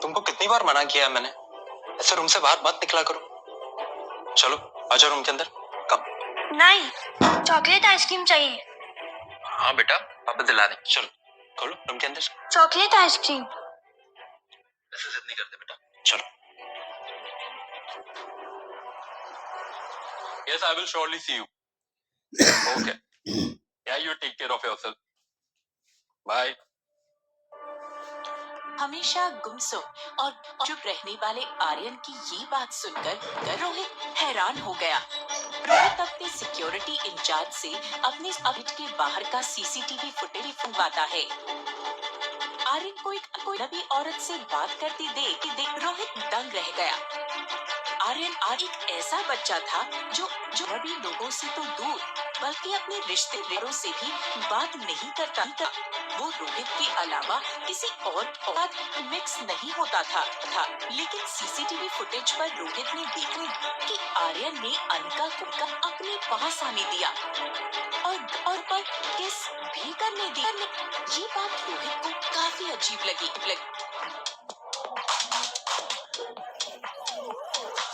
तुमको कितनी बार मना किया है मैंने, ऐसे रूम से बाहर मत निकला करो। चलो आजा रूम के अंदर। कम। नहीं, चॉकलेट आइसक्रीम चाहिए। हाँ बेटा, पापा दिला दे। चलो खोलो रूम के अंदर। Chocolate ice cream. ऐसे जिद नहीं करते बेटा, चलो। Yes, I will surely see you. Okay. Yeah, you take care of yourself. Bye. हमेशा गुमसुम और चुप रहने वाले आर्यन की ये बात सुनकर रोहित हैरान हो गया। रोहित अपने सिक्योरिटी इंचार्ज से अपने ऑफिस के बाहर का सीसीटीवी फुटेज मंगवाता है। आर्यन को एक नवी औरत से बात करते देख रोहित दंग रह गया। आर्यन आज एक ऐसा बच्चा था जो नवी लोगों से तो दूर बल्कि अपने रिश्तेदारों से भी बात नहीं करता था। वो रोहित के अलावा किसी और साथ मिक्स नहीं होता था। लेकिन सीसीटीवी फुटेज पर रोहित ने देखा कि आर्यन ने अनिका को अपने पास आने दिया और पर किस भी करने दिया। ये बात रोहित को काफी अजीब लगी।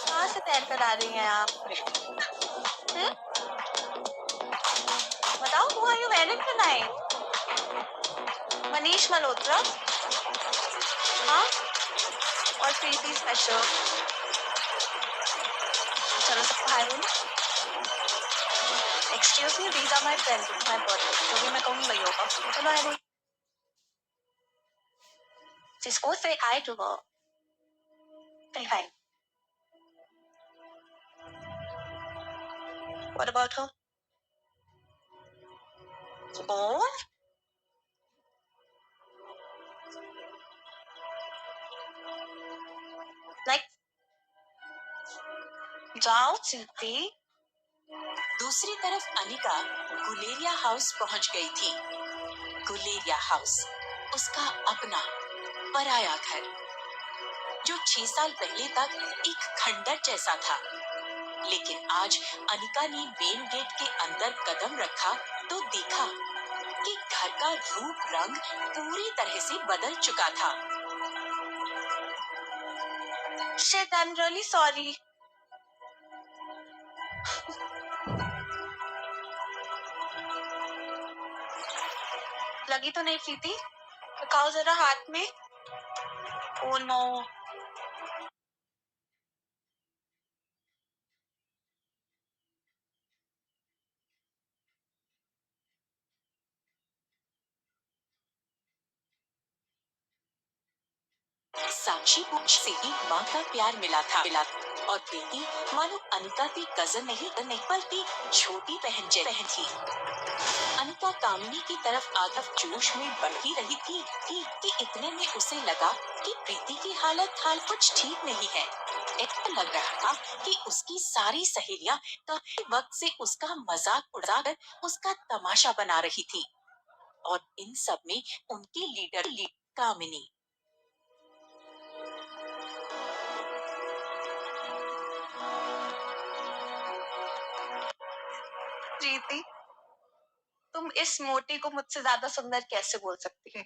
कहाँ से तैर कर आ रही हैं आप? बताओ, who are you wearing tonight? Manish Malhotra? हाँ? और प्रीति स्पेशल? चलो सबको हाय बोलो। Excuse me, these are my friends. It's my birthday. जो भी मैं कहूँगी वही होगा। चलो हाय बोलो। Just go say hi to her. Say hi. What about her? Oh? Like, जाओ चिंती। दूसरी तरफ अनिका गुलेरिया हाउस पहुंच गई थी। गुलेरिया हाउस उसका अपना पराया घर, जो 6 साल पहले तक एक खंडर जैसा था। लेकिन आज अनिका ने मेन गेट के अंदर कदम रखा तो देखा कि घर का रूप रंग पूरी तरह से बदल चुका था। Shit, I'm really sorry. लगी तो नहीं प्रीति? दिखाओ जरा हाथ में। Oh no. साक्षी से ही माँ का प्यार मिला था और प्रीति मानो अनिका की कजन नहीं बल्कि छोटी बहन थी। अनिका कामिनी की तरफ आधफ जोश में बढ़ ही रही थी कि इतने में उसे लगा कि प्रीति की हालत कुछ ठीक नहीं है। ऐसा लग रहा था कि उसकी सारी सहेलियां काफी वक्त से उसका मजाक उड़ाकर उसका तमाशा बना रही थी और इन सब में उनकी लीडर कामिनी। प्रीति, तुम इस मोटी को मुझसे ज्यादा सुंदर कैसे बोल सकती है?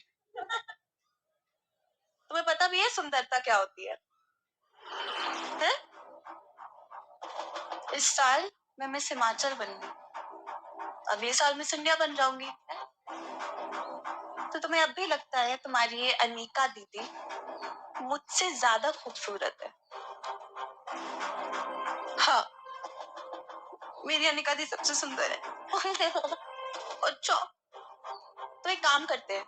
तुम्हें पता भी है सुंदरता क्या होती है? इस साल मैं मिस हिमाचल बनूंगी, अगले साल मिस इंडिया बन जाऊंगी। तो तुम्हें अब भी लगता है तुम्हारी ये अनिका दीदी मुझसे ज्यादा खूबसूरत है? हाँ, मेरी अनिका दी सबसे सुंदर है। अच्छा, तो एक काम करते हैं,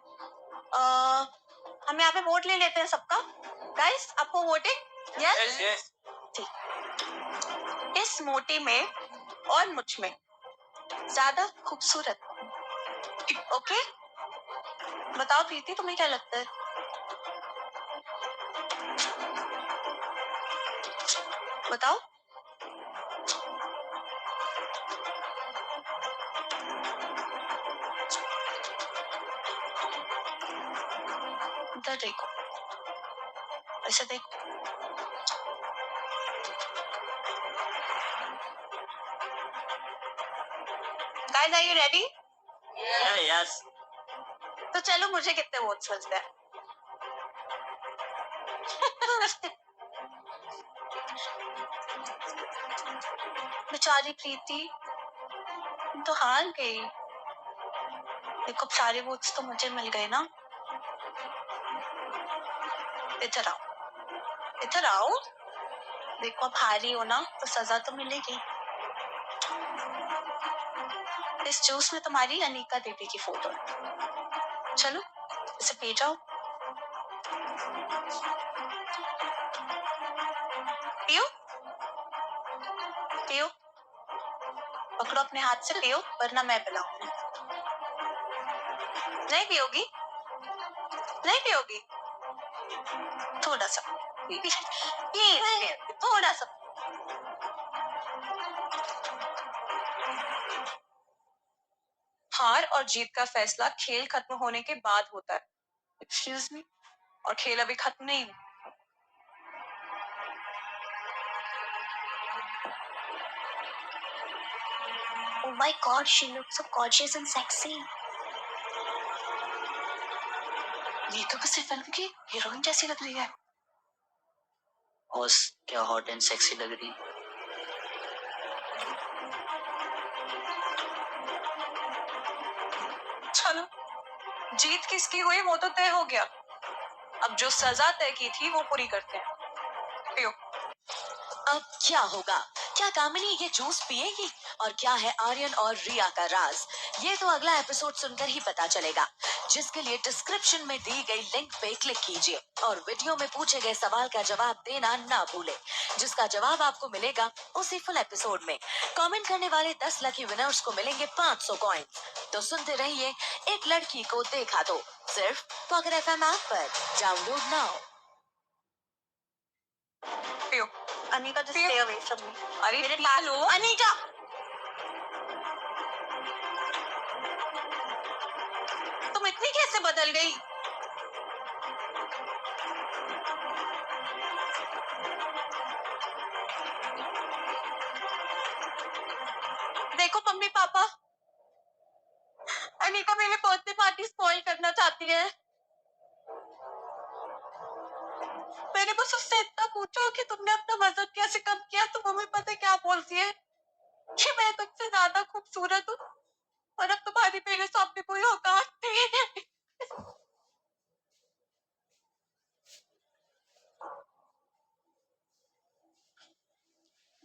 हम यहाँ पे वोट ले लेते हैं सबका। गाइस, आपको वोटिंग? यस। ठीक। इस मोटी में और मुझ में ज्यादा खूबसूरत, ओके? बताओ प्रीति, तुम्हें क्या लगता है? बताओ। इधर देखो, ऐसे देखो। Guys, are you ready? Yes. तो चलो, मुझे कितने वोट्स मिलते हैं? बेचारी प्रीति तो हार गई। देखो अब सारे वोट्स तो मुझे मिल गए ना। इधर आओ, इधर आओ। देखो अब हारी हो ना तो सजा तो मिलेगी। इस जूस में तुम्हारी अनीका दीदी की फोटो है। चलो इसे पी जाओ। पियो पियो, पकड़ो अपने हाथ से पियो, वरना मैं पिलाऊंगी। नहीं पियोगी? नहीं पियोगी? थोड़ा सा प्लीज, थोड़ा सा। हार और जीत का फैसला खेल खत्म होने के बाद होता है। एक्सक्यूज मी, और खेल अभी खत्म नहीं हुआ। Oh my God, she looks so gorgeous and sexy. ये तो किसी फिल्म की हीरोइन जैसी लग रही है। बॉस क्या हॉट एंड सेक्सी लग रही। चलो जीत किसकी हुई वो तो तय हो गया। अब जो सजा तय की थी वो पूरी करते हैं। पियो। अब क्या होगा? क्या कामिनी ये जूस पिएगी? और क्या है आर्यन और रिया का राज? ये तो अगला एपिसोड सुनकर ही पता चलेगा, जिसके लिए डिस्क्रिप्शन में दी गई लिंक पे क्लिक कीजिए और वीडियो में पूछे गए सवाल का जवाब देना ना भूलें, जिसका जवाब आपको मिलेगा उसी फुल एपिसोड में। कमेंट करने वाले 10 लकी विनर्स को मिलेंगे 500 कॉइन। तो सुनते रहिए एक लड़की को देखा तो, सिर्फ पॉकेट एफएम ऐप पर। Download now. पियो। Anika just stay away from me. अरे मेरे पास लो। अनीका। तुम इतनी कैसे बदल गई? देखो मम्मी पापा, अनीका मेरी बर्थडे पार्टी स्पॉइल करना चाहती है। मैंने बस उससे इतना पूछा कि तुमने अपना वजन कैसे कम किया, तो मम्मी पता है क्या बोलती है कि मैं तुमसे ज्यादा खूबसूरत हूँ और अब तुम्हारी मेरे सामने कोई औकात नहीं है।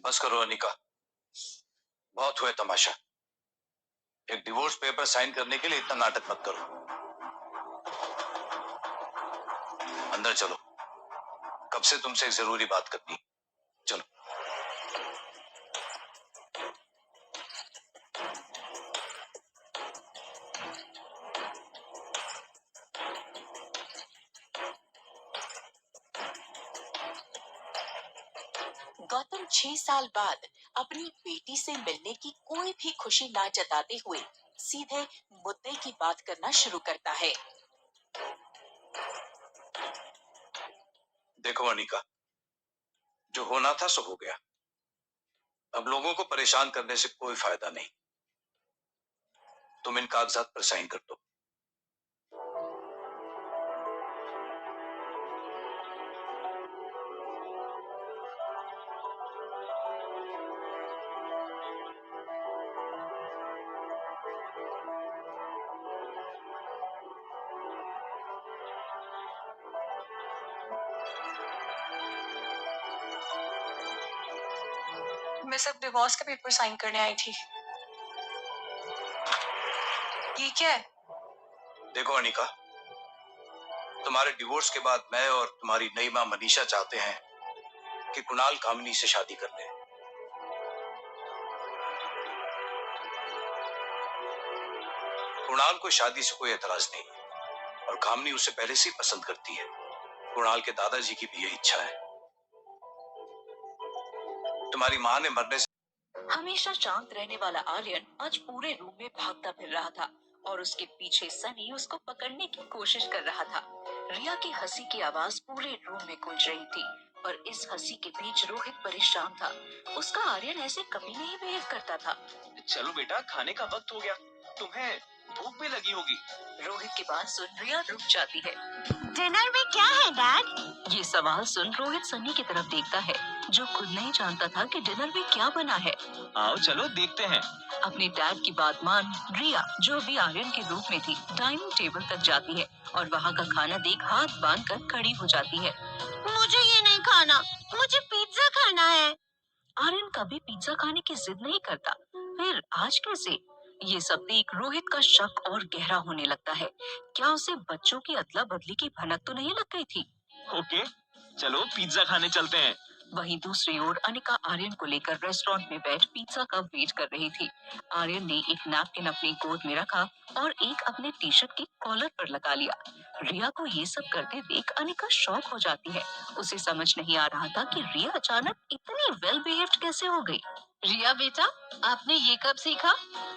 बस करो अनिका, बहुत हुए तमाशा। एक डिवोर्स पेपर साइन करने के लिए इतना नाटक मत करो। अंदर चलो, कब से तुमसे एक जरूरी बात करनी। चलो। गौतम 6 साल बाद अपनी बेटी से मिलने की कोई भी खुशी ना जताते हुए सीधे मुद्दे की बात करना शुरू करता है। देखो अनिका, जो होना था सो हो गया। अब लोगों को परेशान करने से कोई फायदा नहीं। तुम इन कागजात पर साइन कर दो। मैं सिर्फ डिवोर्स के पेपर साइन करने आई थी। ये क्या है? देखो अनिका, तुम्हारे डिवोर्स के बाद मैं और तुम्हारी नई मां मनीषा चाहते हैं कि कुणाल कामिनी से शादी कर ले। कुणाल को शादी से कोई एतराज नहीं और कामिनी उसे पहले से ही पसंद करती है। कुणाल के दादाजी की भी यही इच्छा है। तुम्हारी मां ने मरने से हमेशा शांत रहने वाला आर्यन आज पूरे रूम में भागता फिर रहा था और उसके पीछे सनी उसको पकड़ने की कोशिश कर रहा था। रिया की हंसी की आवाज पूरे रूम में गूंज रही थी और इस हंसी के बीच रोहित परेशान था। उसका आर्यन ऐसे कभी नहीं बिहेव करता था। चलो बेटा, खाने का वक्त हो गया। तुम्हें भूख भी लगी होगी। रोहित की बात सुन रिया रुक जाती है। डिनर में क्या है डैड? ये सवाल सुन रोहित सन्नी की तरफ देखता है, जो खुद नहीं जानता था कि डिनर में क्या बना है। आओ चलो देखते हैं। अपने डैड की बात मान रिया, जो अभी आर्यन के रूप में थी, डाइनिंग टेबल तक जाती है और वहाँ का खाना देख हाथ बांध कर खड़ी हो जाती है। मुझे ये नहीं खाना, मुझे पिज्जा खाना है। आर्यन कभी पिज्जा खाने की जिद नहीं करता, फिर आज कैसे? ये सब देख रोहित का शक और गहरा होने लगता है। क्या उसे बच्चों की अदला बदली की भनक तो नहीं लग गई थी? ओके, चलो पिज्जा खाने चलते हैं। वहीं दूसरी ओर अनिका आर्यन को लेकर रेस्टोरेंट में बैठ पिज्जा का वेट कर रही थी। आर्यन ने एक नैपकिन अपनी गोद में रखा और एक अपने टी शर्ट के कॉलर पर लगा लिया। रिया को ये सब करते देख अनिका शॉक हो जाती है। उसे समझ नहीं आ रहा था कि रिया अचानक इतनी वेल बिहेव्ड कैसे हो गई। रिया बेटा, आपने ये कब सीखा?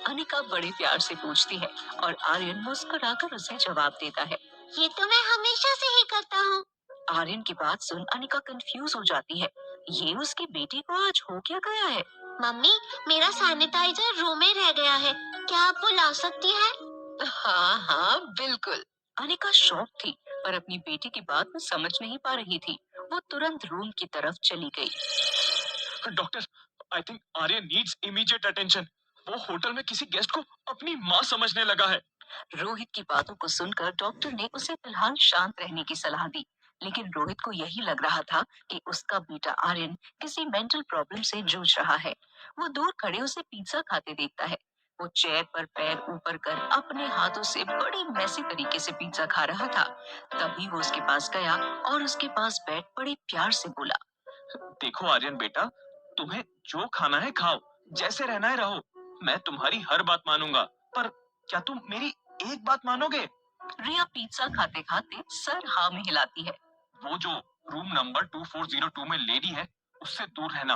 अनिका बड़े प्यार से पूछती है और आर्यन मुस्कुराकर उसे जवाब देता है। ये तो मैं हमेशा से ही करता हूँ। आर्यन की बात सुन अनिका कंफ्यूज हो जाती है। ये उसकी बेटी को आज हो क्या गया है? मम्मी, मेरा सैनिटाइजर रूम में रह गया है, क्या आप वो ला सकती है? हाँ हाँ बिल्कुल। अनिका शॉक थी, पर अपनी बेटी की बात वो समझ नहीं पा रही थी। वो तुरंत रूम की तरफ चली गई। Doctor, I think Aryan needs immediate attention. वो होटल में किसी गेस्ट को अपनी माँ समझने लगा है। रोहित की बातों को सुनकर डॉक्टर ने उसे फिलहाल शांत रहने की सलाह दी, लेकिन रोहित को यही लग रहा था कि उसका बेटा आर्यन किसी मेंटल प्रॉब्लम से जूझ रहा है। वो दूर खड़े उसे पिज्जा खाते देखता है। वो चेयर पर पैर ऊपर कर अपने हाथों से बड़ी मैसी तरीके से पिज्जा खा रहा था। तभी वो उसके पास गया और उसके पास बैठ बड़े प्यार से बोला। देखो आर्यन बेटा, तुम्हें जो खाना है खाओ, जैसे रहना है रहो। मैं तुम्हारी हर बात मानूंगा, पर क्या तुम मेरी एक बात मानोगे? रिया पिज्जा खाते खाते सर हाँ में हिलाती है। वो जो रूम नंबर 2402 में लेडी है, उससे दूर रहना।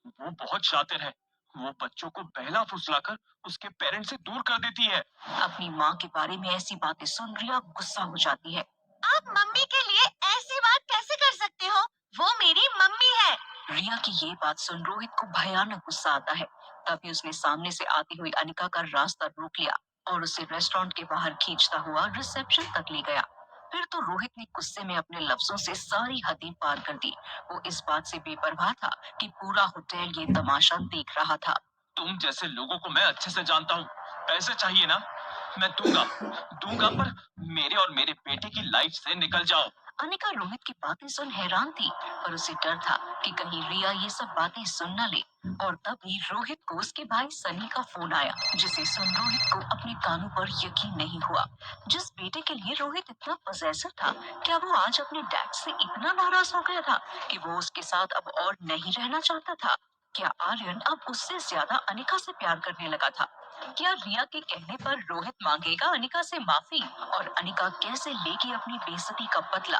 वो बहुत शातिर है। वो बच्चों को बहला फुसलाकर उसके पेरेंट्स से दूर कर देती है। अपनी माँ के बारे में ऐसी बातें सुन रिया गुस्सा हो जाती है। आप मम्मी के लिए ऐसी बात कैसे कर सकते हो? वो मेरी मम्मी है। रिया की ये बात सुन रोहित को भयानक गुस्सा आता है। तभी उसने सामने से आती हुई अनिका का रास्ता रोक लिया और उसे रेस्टोरेंट के बाहर खींचता हुआ रिसेप्शन तक ले गया। फिर तो रोहित ने गुस्से में अपने लफ्जों से सारी हदें पार कर दी। वो इस बात से बेपरवाह था कि पूरा होटल ये तमाशा देख रहा था। तुम जैसे लोगों को मैं अच्छे से जानता हूँ। पैसे चाहिए ना, मैं दूंगा दूंगा, पर मेरे और मेरे बेटे की लाइफ से निकल जाओ। अनिका रोहित की बातें सुन हैरान थी, पर उसे डर था कि कहीं रिया ये सब बातें सुन न ले। और तभी रोहित को उसके भाई सनी का फोन आया, जिसे सुन रोहित को अपने कानों पर यकीन नहीं हुआ। जिस बेटे के लिए रोहित इतना पजेसिव था, क्या वो आज अपने डैड से इतना नाराज हो गया था कि वो उसके साथ अब और नहीं रहना चाहता था? क्या आर्यन अब उससे ज्यादा अनिका से प्यार करने लगा था? क्या रिया के कहने पर रोहित मांगेगा अनिका से माफी, और अनिका कैसे लेगी अपनी बेइज्जती का बदला?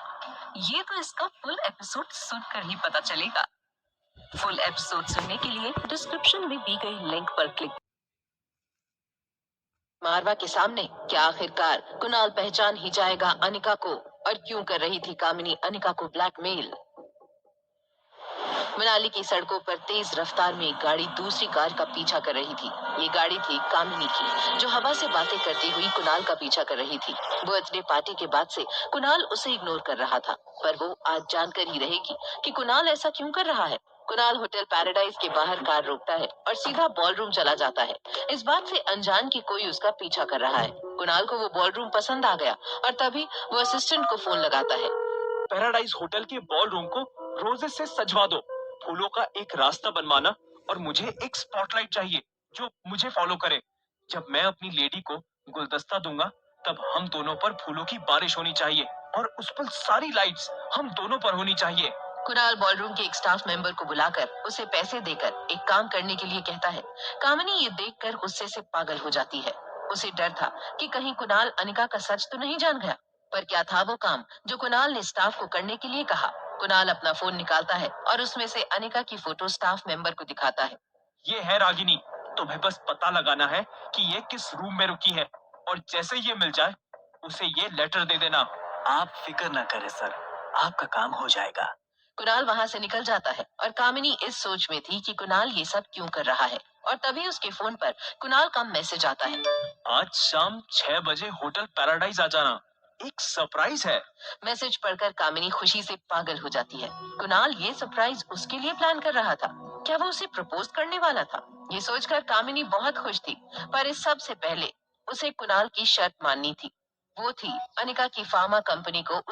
ये तो इसका फुल एपिसोड सुनकर ही पता चलेगा। फुल एपिसोड सुनने के लिए डिस्क्रिप्शन में दी गई लिंक पर क्लिक। मारवा के सामने क्या आखिरकार कुणाल पहचान ही जाएगा अनिका को, और क्यों कर रही थी कामिनी अनिका को ब्लैकमेल? मनाली की सड़कों पर तेज रफ्तार में एक गाड़ी दूसरी कार का पीछा कर रही थी। ये गाड़ी थी कामिनी की, जो हवा से बातें करती हुई कुणाल का पीछा कर रही थी। बर्थडे पार्टी के बाद से कुणाल उसे इग्नोर कर रहा था, पर वो आज जानकर ही रहेगी कि कुणाल ऐसा क्यों कर रहा है। कुणाल होटल पैराडाइज के बाहर कार रोकता है और सीधा बॉलरूम चला जाता है, इस बात से अनजान कि कोई उसका पीछा कर रहा है। कुणाल को वो बॉलरूम पसंद आ गया और तभी वो असिस्टेंट को फोन लगाता है। पैराडाइज होटल के बॉलरूम को रोजेस से सजवा दो, फूलों का एक रास्ता बनवाना, और मुझे एक स्पॉटलाइट चाहिए जो मुझे फॉलो करे। जब मैं अपनी लेडी को गुलदस्ता दूंगा, तब हम दोनों पर फूलों की बारिश होनी चाहिए और उस पर सारी लाइट्स हम दोनों पर होनी चाहिए। कुणाल बॉलरूम के एक स्टाफ मेंबर को बुलाकर उसे पैसे देकर एक काम करने के लिए कहता है। कामिनी ये देखकर गुस्से से पागल हो जाती है। उसे डर था कि कहीं कुणाल अनिका का सच तो नहीं जान गया। पर क्या था वो काम जो कुणाल ने स्टाफ को करने के लिए कहा? कुणाल अपना फोन निकालता है और उसमें से अनिका की फोटो स्टाफ मेंबर को दिखाता है। ये है रागिनी, तुम्हें बस पता लगाना है कि ये किस रूम में रुकी है, और जैसे ये मिल जाए उसे ये लेटर दे देना। आप फिक्र न करें सर, आपका काम हो जाएगा। कुणाल वहां से निकल जाता है और कामिनी इस सोच में थी कि कुणाल ये सब क्यों कर रहा है, और तभी उसके फोन पर कुणाल का मैसेज आता है। आज शाम 6 बजे होटल पैराडाइज आ जाना, एक सरप्राइज है। मैसेज पढ़कर कामिनी खुशी से पागल हो जाती है। कुणाल ये सरप्राइज उसके लिए प्लान कर रहा था। क्या वो उसे प्रपोज करने वाला था? ये सोचकर कामिनी बहुत खुश थी, पर इस सब से पहले उसे कुणाल की शर्त माननी थी। वो थी अनिका की फार्मा कंपनी को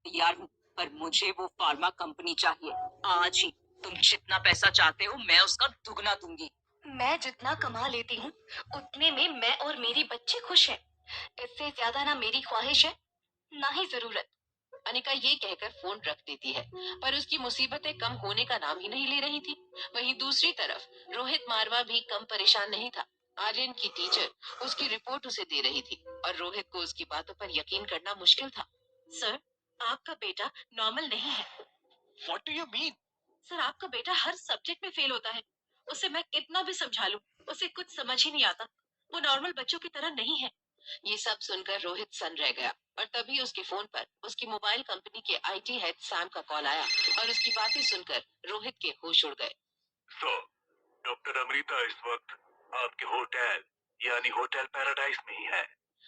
तैयार हूँ, पर मुझे वो फार्मा कंपनी चाहिए आज ही। तुम जितना पैसा चाहते हो मैं उसका दुगना दूंगी। मैं जितना कमा लेती हूँ उतने में मैं और मेरी बच्ची खुश हैं। इससे ज्यादा ना मेरी ख्वाहिश है ना ही जरूरत। अनिका ये कहकर फोन रख देती है, पर उसकी मुसीबतें कम होने का नाम ही नहीं ले रही थी। वहीं दूसरी तरफ रोहित मारवा भी कम परेशान नहीं था। आर्यन की टीचर उसकी रिपोर्ट उसे दे रही थी और रोहित को उसकी बातों पर यकीन करना मुश्किल था। सर, आपका बेटा नॉर्मल नहीं है। What do you mean? Sir, आपका बेटा हर सब्जेक्ट में फेल होता है। उसे मैं कितना भी समझा लूं, उसे कुछ समझ ही नहीं आता। वो नॉर्मल बच्चों की तरह नहीं है। ये सब सुनकर रोहित सन रह गया और तभी उसके फोन पर उसकी मोबाइल कंपनी के आईटी हेड सैम का कॉल आया और उसकी बातें सुनकर रोहित के होश उड़ गए। सो डॉक्टर अमृता इस वक्त आपके होटल यानी होटल पैराडाइज में ही है।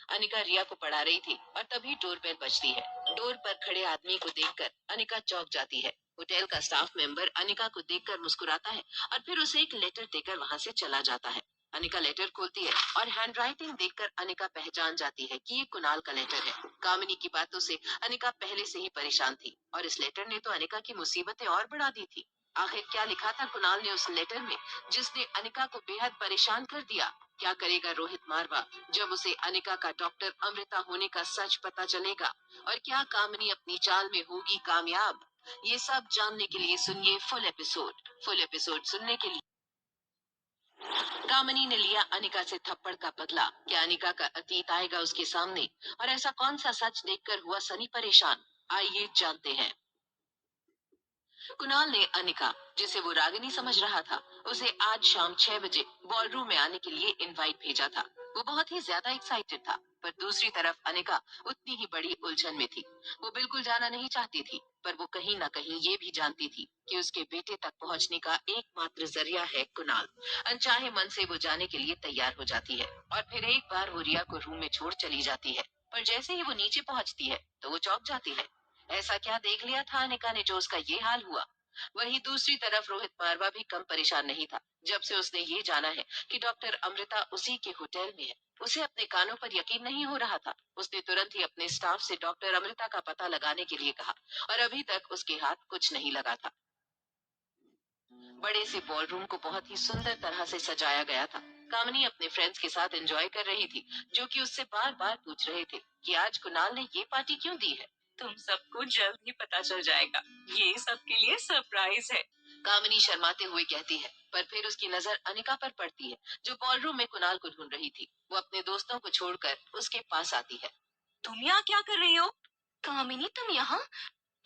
अनिका रिया को पढ़ा रही थी और तभी डोरबेल बजती है। डोर पर खड़े आदमी को देखकर अनिका चौंक जाती है। होटल का स्टाफ मेंबर अनिका को देखकर मुस्कुराता है और फिर उसे एक लेटर देकर वहां से चला जाता है। अनिका लेटर खोलती है और हैंडराइटिंग देखकर अनिका पहचान जाती है कि ये कुणाल का लेटर है। कामिनी की बातों से अनिका पहले से ही परेशान थी और इस लेटर ने तो अनिका की मुसीबतें और बढ़ा दी थी। आखिर क्या लिखा था कुणाल ने उस लेटर में, जिसने अनिका को बेहद परेशान कर दिया? क्या करेगा रोहित मारवा जब उसे अनिका का डॉक्टर अमृता होने का सच पता चलेगा? और क्या कामिनी अपनी चाल में होगी कामयाब? ये सब जानने के लिए सुनिए फुल एपिसोड सुनने के लिए। कामिनी ने लिया अनिका से थप्पड़ का बदला। क्या अनिका का अतीत आएगा उसके सामने? और ऐसा कौन सा सच देखकर हुआ सनी परेशान? आइए जानते हैं। कुणाल ने अनिका, जिसे वो रागिनी समझ रहा था, उसे आज शाम 6 बजे बॉलरूम में आने के लिए इनवाइट भेजा था। वो बहुत ही ज्यादा एक्साइटेड था, पर दूसरी तरफ अनिका उतनी ही बड़ी उलझन में थी। वो बिल्कुल जाना नहीं चाहती थी, पर वो कहीं ना कहीं ये भी जानती थी कि उसके बेटे तक पहुंचने का एकमात्र जरिया है कुणाल। अनचाहे मन से वो जाने के लिए तैयार हो जाती है और फिर एक बार वो रिया को रूम में छोड़ चली जाती है। पर जैसे ही वो नीचे पहुंचती है तो वो चौंक जाती है। ऐसा क्या देख लिया था अनिका ने जो उसका ये हाल हुआ? वहीं दूसरी तरफ रोहित मारवा भी कम परेशान नहीं था। जब से उसने ये जाना है कि डॉक्टर अमृता उसी के होटल में है, उसे अपने कानों पर यकीन नहीं हो रहा था। उसने तुरंत ही अपने स्टाफ से डॉक्टर अमृता का पता लगाने के लिए कहा और अभी तक उसके हाथ कुछ नहीं लगा था। बड़े से बॉलरूम को बहुत ही सुंदर तरह से सजाया गया था। कामिनी अपने फ्रेंड्स के साथ एंजॉय कर रही थी, जो कि उससे बार बार पूछ रहे थे कि आज कुणाल ने ये पार्टी क्यों दी है। तुम सबको जल्द ही पता चल जाएगा, ये सबके लिए सरप्राइज है, कामिनी शर्माते हुए कहती है। पर फिर उसकी नजर अनिका पर पड़ती है, जो बॉलरूम में कुणाल को ढूंढ रही थी। वो अपने दोस्तों को छोड़कर उसके पास आती है। तुम यहाँ क्या कर रही हो? कामिनी, तुम यहाँ?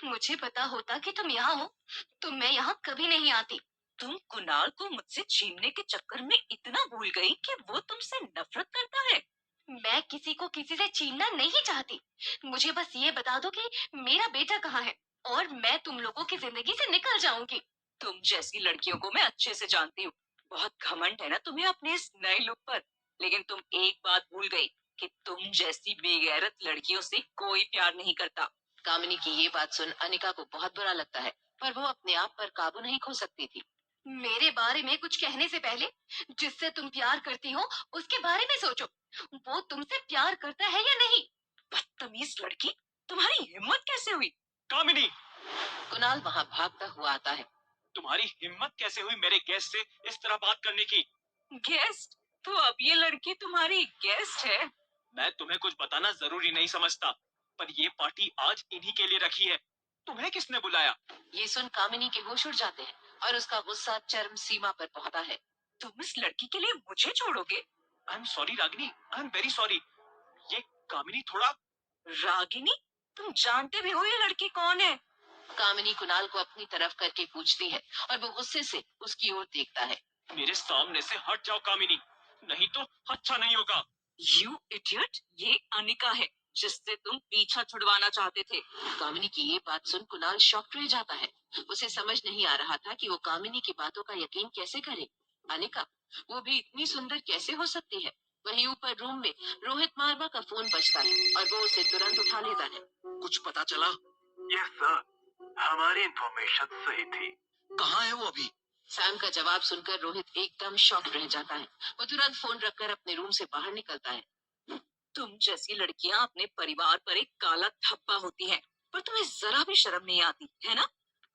मुझे पता होता कि तुम यहाँ हो तो मैं यहाँ कभी नहीं आती। तुम कुणाल को मुझसे छीनने के चक्कर में इतना भूल गई कि वो तुमसे नफरत करता है। मैं किसी को किसी से छीनना नहीं चाहती। मुझे बस ये बता दो कि मेरा बेटा कहाँ है और मैं तुम लोगों की जिंदगी से निकल जाऊंगी। तुम जैसी लड़कियों को मैं अच्छे से जानती हूँ। बहुत घमंड है ना तुम्हें अपने इस नए लुक पर। लेकिन तुम एक बात भूल गई कि तुम जैसी बेगैरत लड़कियों से कोई प्यार नहीं करता। कामिनी की ये बात सुन अनिका को बहुत बुरा लगता है, पर वो अपने आप पर काबू नहीं खो सकती थी। मेरे बारे में कुछ कहने से पहले जिससे तुम प्यार करती हो उसके बारे में सोचो। वो तुमसे प्यार करता है या नहीं? बदतमीज लड़की, तुम्हारी हिम्मत कैसे हुई? कामिनी, कुणाल वहाँ भागता हुआ आता है। तुम्हारी हिम्मत कैसे हुई मेरे गेस्ट से इस तरह बात करने की? गेस्ट? तो अब ये लड़की तुम्हारी गेस्ट है? मैं तुम्हें कुछ बताना जरूरी नहीं समझता, पर ये पार्टी आज इन्हीं के लिए रखी है। तुम्हें किसने बुलाया? ये सुन कामिनी के होश उड़ जाते हैं और उसका गुस्सा चरम सीमा पर पहुंचता है। तुम इस लड़की के लिए मुझे छोड़ोगे? I am sorry Ragini, I am very sorry. ये कामिनी थोड़ा... रागिनी? तुम जानते भी हो ये लड़की कौन है? कामिनी कुणाल को अपनी तरफ करके पूछती है और वो गुस्से से उसकी ओर देखता है। मेरे सामने से हट जाओ कामिनी, नहीं तो अच्छा नहीं होगा। यू इडियट, ये अनिका है जिससे तुम पीछा छुड़वाना चाहते थे। कामिनी की ये बात सुन कुणाल शॉक्ड रह जाता है। उसे समझ नहीं आ रहा था कि वो कामिनी की बातों का यकीन कैसे करे। अनिका, वो भी इतनी सुंदर कैसे हो सकती है? वहीं ऊपर रूम में रोहित मारवा का फोन बजता है और वो उसे तुरंत उठा लेता है। कुछ पता चला? यस सर, हमारी इंफॉर्मेशन सही थी। कहाँ है वो अभी? सैम का जवाब सुनकर रोहित एकदम शॉक रह जाता है। वो तुरंत फोन रखकर अपने रूम से बाहर निकलता है। तुम जैसी लड़कियां अपने परिवार पर एक काला धब्बा होती हैं। पर तुम्हें जरा भी शर्म नहीं आती है ना?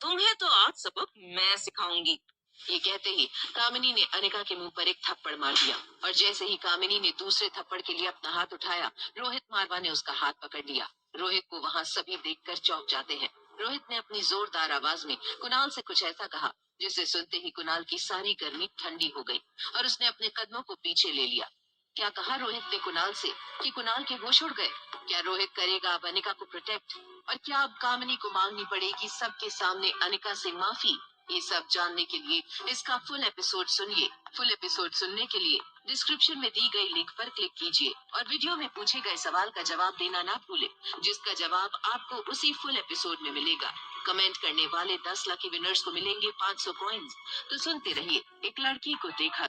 तुम्हें तो आज सबक मैं सिखाऊंगी। ये कहते ही कामिनी ने अनिका के मुंह पर एक थप्पड़ मार दिया और जैसे ही कामिनी ने दूसरे थप्पड़ के लिए अपना हाथ उठाया, रोहित मारवा ने उसका हाथ पकड़ लिया। रोहित को वहाँ सभी देखकर चौंक जाते हैं। रोहित ने अपनी जोरदार आवाज में कुणाल से कुछ ऐसा कहा जिसे सुनते ही कुणाल की सारी गर्मी ठंडी हो गई और उसने अपने कदमों को पीछे ले लिया। क्या कहा रोहित ने कुणाल से कि कुणाल के होश उड़ गए? क्या रोहित करेगा अब अनिका को प्रोटेक्ट? और क्या अब कामिनी को मांगनी पड़ेगी सबके सामने अनिका से माफी? ये सब जानने के लिए इसका फुल एपिसोड सुनिए। फुल एपिसोड सुनने के लिए डिस्क्रिप्शन में दी गई लिंक पर क्लिक कीजिए और वीडियो में पूछे गए सवाल का जवाब देना ना भूलें, जिसका जवाब आपको उसी फुल एपिसोड में मिलेगा। कमेंट करने वाले 10 लकी विनर्स को मिलेंगे 500 कॉइंस। तो सुनते रहिए। एक लड़की को देखा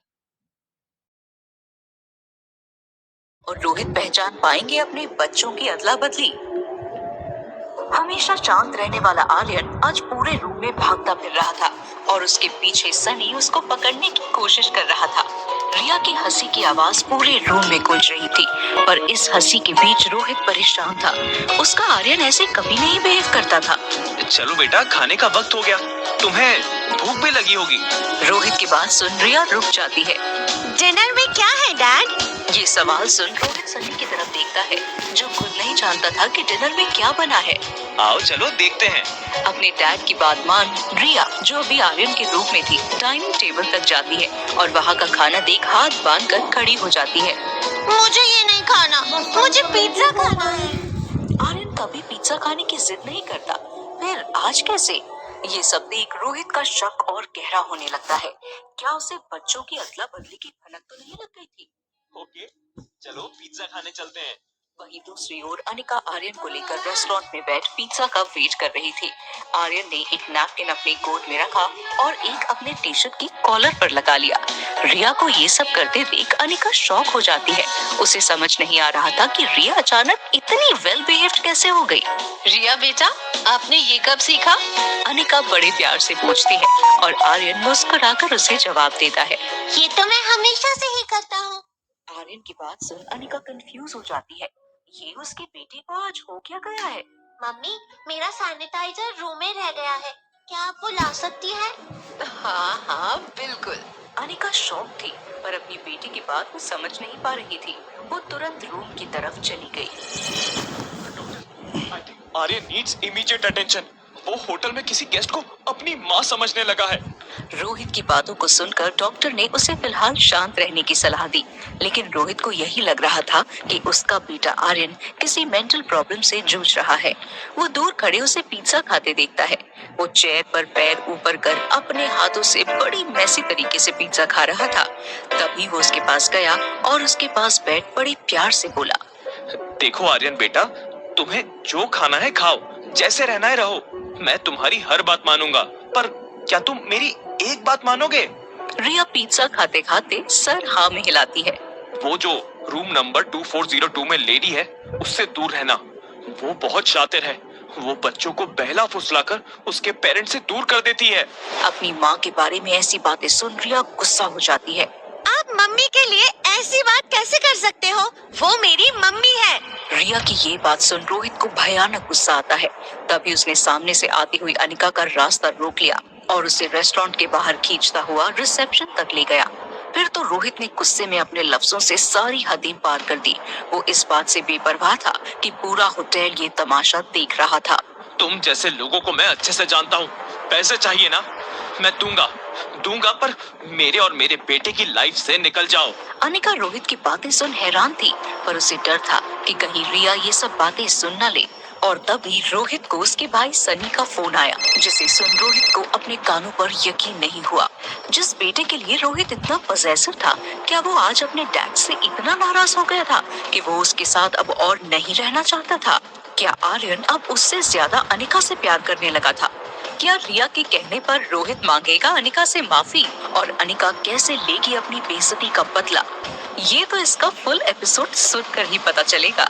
और रोहित पहचान पाएंगे अपने बच्चों की अदला बदली। हमेशा शांत रहने वाला आर्यन आज पूरे रूम में भागता फिर रहा था और उसके पीछे सनी उसको पकड़ने की कोशिश कर रहा था। रिया की हंसी की आवाज पूरे रूम में गूंज रही थी, पर इस हंसी के बीच रोहित परेशान था। उसका आर्यन ऐसे कभी नहीं बिहेव करता था। चलो बेटा, खाने का वक्त हो गया, तुम्हें भूख भी लगी होगी। रोहित की बात सुन रिया रुक जाती है। डिनर में क्या है डैड? ये सवाल सुन रोहित सनी की तरफ देखता है, जो खुद नहीं जानता था कि डिनर में क्या बना है। आओ चलो देखते हैं। अपने डैड की बात मान रिया, जो अभी आर्यन के रूम में थी, डाइनिंग टेबल तक जाती है और वहाँ का खाना देख हाथ बांधकर खड़ी हो जाती है। मुझे ये नहीं खाना, मुझे पिज्जा खाना है। आर्यन कभी पिज्जा खाने की जिद नहीं करता, फिर आज कैसे? ये सब देख रोहित का शक और गहरा होने लगता है। क्या उसे बच्चों की अदला बदली की भनक तो नहीं लग गई थी? ओके, चलो पिज्जा खाने चलते हैं। वहीं दूसरी ओर अनिका आर्यन को लेकर रेस्टोरेंट में बैठ पिज्जा का वेट कर रही थी। आर्यन ने एक नैपकिन अपनी गोद में रखा और एक अपने टी शर्ट की कॉलर पर लगा लिया। रिया को ये सब करते देख अनिका शॉक हो जाती है। उसे समझ नहीं आ रहा था कि रिया अचानक इतनी वेल बिहेव्ड कैसे हो गई। रिया बेटा, आपने ये कब सीखा? अनिका बड़े प्यार से पूछती है और आर्यन मुस्कुराकर उसे जवाब देता है। ये तो मैं हमेशा से ही करता हूँ। आर्यन की बात सुन अनिका कंफ्यूज हो जाती है। ये उसके बेटे को आज हो क्या गया है? मम्मी, मेरा सैनिटाइजर रूम में रह गया है, क्या आप वो ला सकती है? हाँ हाँ बिल्कुल। अनिका शॉक थी, पर अपनी बेटी की बात वो समझ नहीं पा रही थी। वो तुरंत रूम की तरफ चली गई। Aryan needs immediate attention. वो होटल में किसी गेस्ट को अपनी माँ समझने लगा है। रोहित की बातों को सुनकर डॉक्टर ने उसे फिलहाल शांत रहने की सलाह दी, लेकिन रोहित को यही लग रहा था कि उसका बेटा आर्यन किसी मेंटल प्रॉब्लम से जूझ रहा है। वो दूर खड़े उसे पिज्जा खाते देखता है। वो चेयर पर पैर ऊपर कर अपने हाथों से बड़ी मैसी तरीके से पिज्जा खा रहा था। तभी वो उसके पास गया और उसके पास बैठ बड़े प्यार से बोला, देखो आर्यन बेटा, तुम्हें जो खाना है खाओ, जैसे रहना है रहो। मैं तुम्हारी हर बात मानूंगा, पर क्या तुम मेरी एक बात मानोगे? रिया पिज्जा खाते खाते सर हाँ में हिलाती है। वो जो रूम नंबर 2402 में लेडी है, उससे दूर रहना। वो बहुत शातिर है। वो बच्चों को बहला फुसलाकर उसके पेरेंट्स से दूर कर देती है। अपनी माँ के बारे में ऐसी बातें सुन रिया गुस्सा हो जाती है। आप मम्मी के लिए ऐसी बात कैसे कर सकते हो? वो मेरी मम्मी है। रिया की ये बात सुन रोहित को भयानक गुस्सा आता है। तभी उसने सामने से आती हुई अनिका का रास्ता रोक लिया और उसे रेस्टोरेंट के बाहर खींचता हुआ रिसेप्शन तक ले गया। फिर तो रोहित ने गुस्से में अपने लफ्जों से सारी हदें पार कर दी। वो इस बात से बेपरवाह था कि पूरा होटल ये तमाशा देख रहा था। तुम जैसे लोगों को मैं अच्छे से जानता हूँ। पैसे चाहिए ना, मैं दूंगा, पर मेरे और मेरे बेटे की लाइफ से निकल जाओ। अनिका रोहित की बातें सुन हैरान थी, पर उसे डर था कि कहीं रिया ये सब बातें सुन न ले। और तभी रोहित को उसके भाई सनी का फोन आया, जिसे सुन रोहित को अपने कानों पर यकीन नहीं हुआ। जिस बेटे के लिए रोहित इतना पजेसिव था, क्या वो आज अपने डैड से इतना नाराज हो गया था कि वो उसके साथ अब और नहीं रहना चाहता था? क्या आर्यन अब उससे ज्यादा अनिका से प्यार करने लगा था? क्या रिया के कहने पर रोहित मांगेगा अनिका से माफी और अनिका कैसे लेगी अपनी बेइज्जती का बदला? ये तो इसका फुल एपिसोड सुनकर ही पता चलेगा।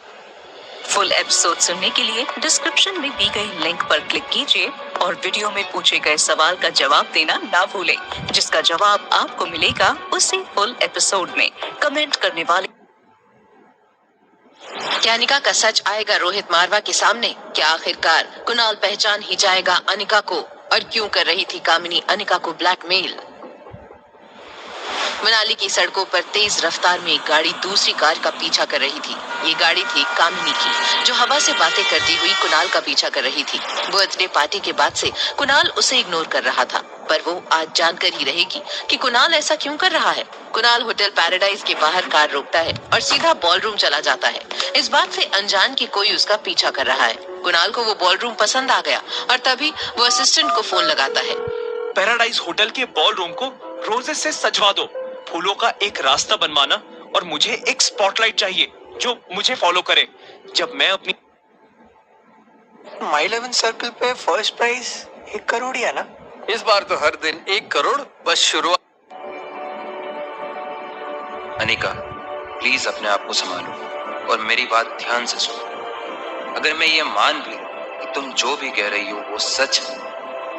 फुल एपिसोड सुनने के लिए डिस्क्रिप्शन में दी गई लिंक पर क्लिक कीजिए और वीडियो में पूछे गए सवाल का जवाब देना ना भूलें, जिसका जवाब आपको मिलेगा उसी फुल एपिसोड में। कमेंट करने वाले क्या अनिका का सच आएगा रोहित मारवा के सामने? क्या आखिरकार कुणाल पहचान ही जाएगा अनिका को? और क्यों कर रही थी कामिनी अनिका को ब्लैकमेल? मनाली की सड़कों पर तेज रफ्तार में एक गाड़ी दूसरी कार का पीछा कर रही थी। ये गाड़ी थी कामिनी की, जो हवा से बातें करती हुई कुणाल का पीछा कर रही थी। बर्थडे पार्टी के बाद से कुणाल उसे इग्नोर कर रहा था, पर वो आज जानकर ही रहेगी कि कुणाल ऐसा क्यों कर रहा है। कुणाल होटल पैराडाइज के बाहर कार रोकता है और सीधा बॉलरूम चला जाता है। इस बात से अनजान कि कोई उसका पीछा कर रहा है। कुणाल को वो बॉलरूम पसंद आ गया और तभी वो असिस्टेंट को फोन लगाता है। पैराडाइज होटल के बॉलरूम को रोजेस से सजवा दो, फूलों का एक रास्ता बनवाना और मुझे एक स्पॉटलाइट चाहिए जो मुझे फॉलो करे जब मैं अपनी माई 11 सर्कल पे फर्स्ट प्राइज 1 करोड़ ही है ना? इस बार तो हर दिन 1 करोड़, बस शुरुआत। अनिका, प्लीज अपने आप को संभालो और मेरी बात ध्यान से सुनो। अगर मैं ये मान भी कि तुम जो भी कह रही हो वो सच है,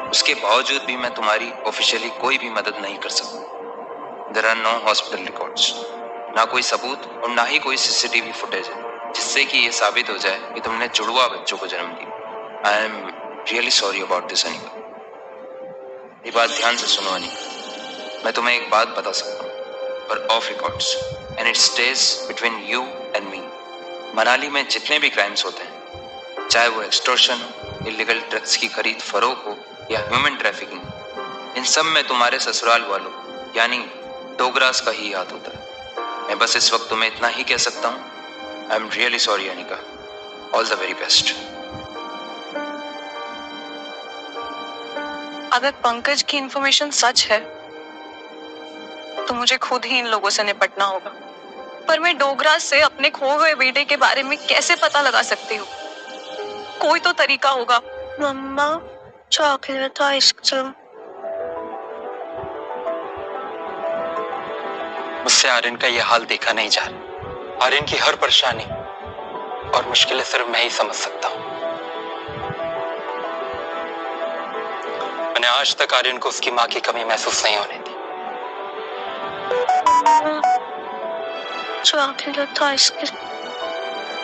उसके बावजूद भी मैं तुम्हारी ऑफिशियली कोई भी मदद नहीं कर सकता। There are no hospital records, ना कोई सबूत और ना ही कोई सीसीटीवी फुटेज है जिससे कि ये साबित हो जाए कि तुमने जुड़वा बच्चों को जन्म दिया। I am really sorry about this Anika. ये बात ध्यान से सुनो अनिका, मैं तुम्हें एक बात बता सकता हूँ पर of records, and it stage between you and me. Manali में जितने भी क्राइम्स होते हैं, चाहे वो एक्सटॉर्शन, इलीगल ड्रग्स की खरीद फरोख हो या ह्यूमन ट्रैफिकिंग, इन सब में तुम्हारे ससुराल वालों यानी डोगरास का ही हाथ होता है। मैं बस इस वक्त तुम्हें इतना ही कह सकता हूँ, I am really sorry Anika, all the very best. अगर पंकज की इंफॉर्मेशन सच है तो मुझे खुद ही इन लोगों से निपटना होगा। पर मैं डोगरा से अपने खोए हुए बेटे के बारे में कैसे पता लगा सकती हूँ? कोई तो तरीका होगा। मम्मा, चॉकलेट आइसक्रीम। मुझसे आर्यन का ये हाल देखा नहीं जा रहा। आर्यन की हर परेशानी और मुश्किलें सिर्फ मैं ही समझ सकता हूँ। मैंने आज तक आर्यन को उसकी माँ की कमी महसूस नहीं होने दी। Chocolate ice cream.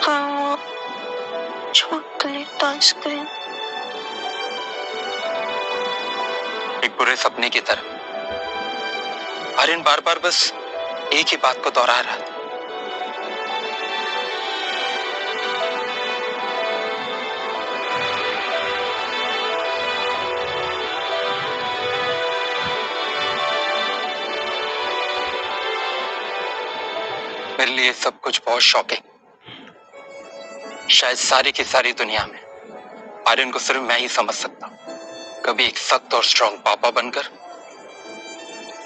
हाँ, चॉकलेट आइसक्रीम। एक बुरे सपने की तरह आर्यन बार बार बस एक ही बात को दोहरा रहा था। मेरे लिए सब कुछ बहुत शॉकिंग। शायद सारी की सारी दुनिया में आर्यन को सिर्फ मैं ही समझ सकता हूँ। कभी एक सख्त और स्ट्रॉन्ग पापा बनकर,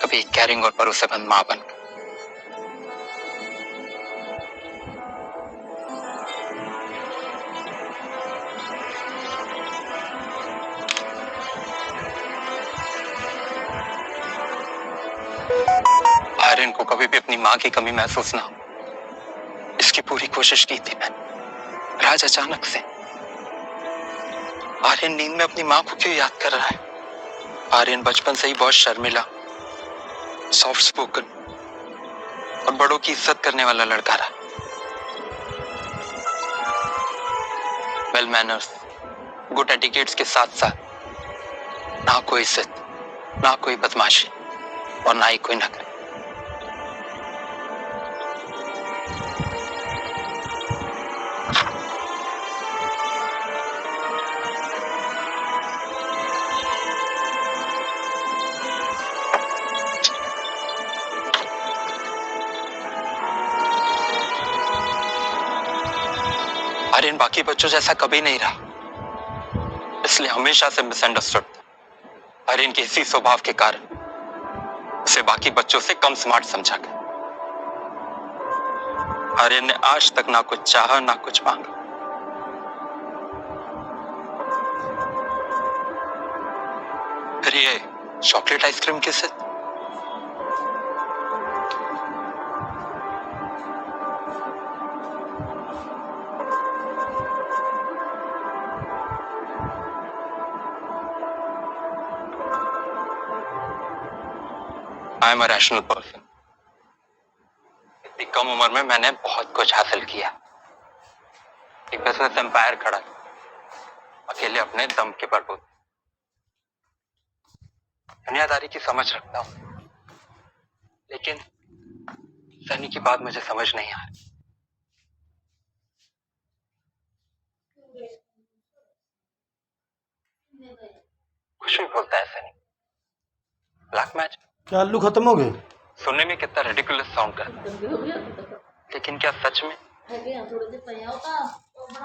कभी एक कैरिंग और भरोसेमंद माँ बनकर। आर्यन को कभी भी अपनी माँ की कमी महसूस ना हो, इसकी पूरी कोशिश की थी मैंने। आज अचानक से आर्यन नींद में अपनी माँ को क्यों याद कर रहा है? आर्यन बचपन से ही बहुत शर्मिला, सॉफ्ट स्पोकन और बड़ों की इज्जत करने वाला लड़का रहा। वेल मैनर्स, गुड एटिकेट्स के साथ साथ ना कोई इज्जत, ना कोई बदमाशी और ना ही कोई नखरे। आर्यन बाकी बच्चों जैसा कभी नहीं रहा, इसलिए हमेशा से मिसअंडरस्टूड था। आर्यन के इसी स्वभाव के कारण उसे बाकी बच्चों से कम स्मार्ट समझा गया। आर्यन ने आज तक ना कुछ चाहा ना कुछ मांगा। फिर ये चॉकलेट आइसक्रीम किसे? I am a rational person. इतनी कम उम्र में मैंने बहुत कुछ हासिल किया। एक बिजनेस एम्पायर खड़ा है, अकेले अपने दम के बलबूते। दुनियादारी की समझ रखता हूं, लेकिन सनी की बात मुझे समझ नहीं आ रही। कुछ भी बोलता है सनी। ब्लैक मैच क्या आलू खत्म हो गए? सुनने में कितना रेडिकुलस साउंड करता है, लेकिन क्या सच में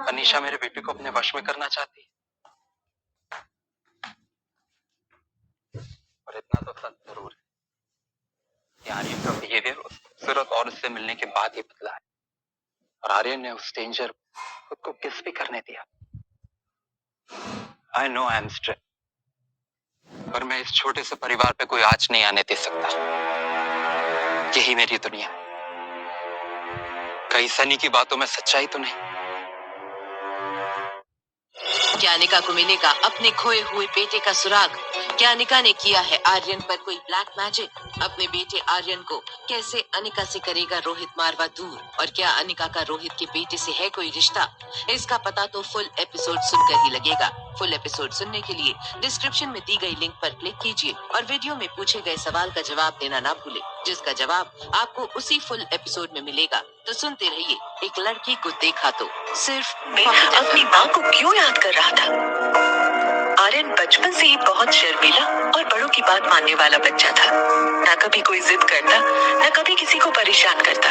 अनीशा मेरे बेटे को अपने वश में करना चाहती है? और इतना तो सच जरूर है कि आर्यन का बिहेवियर खूबसूरत और उससे मिलने के बाद ही बदला है, और आर्यन ने उस स्ट्रेंजर खुद को किस भी करने दिया। I know I am strange, पर मैं इस छोटे से परिवार पे कोई आंच नहीं आने दे सकता। यही मेरी दुनिया है। कहीं सनी की बातों में सच्चाई तो नहीं? क्या अनिका को मिलेगा अपने खोए हुए बेटे का सुराग? क्या अनिका ने किया है आर्यन पर कोई ब्लैक मैजिक? अपने बेटे आर्यन को कैसे अनिका से करेगा रोहित मारवा दूर? और क्या अनिका का रोहित के बेटे से है कोई रिश्ता? इसका पता तो फुल एपिसोड सुनकर ही लगेगा। फुल एपिसोड सुनने के लिए डिस्क्रिप्शन में दी गई लिंक पर क्लिक कीजिए और वीडियो में पूछे गए सवाल का जवाब देना ना भूले, जिसका जवाब आपको उसी फुल एपिसोड में मिलेगा। तो सुनते रहिए एक लड़की को देखा तो सिर्फ मैं अपनी माँ को क्यों याद कर रहा था। आर्यन बचपन से ही बहुत शर्मीला और बड़ों की बात मानने वाला बच्चा था। न कभी कोई जिद करता, न कभी किसी को परेशान करता।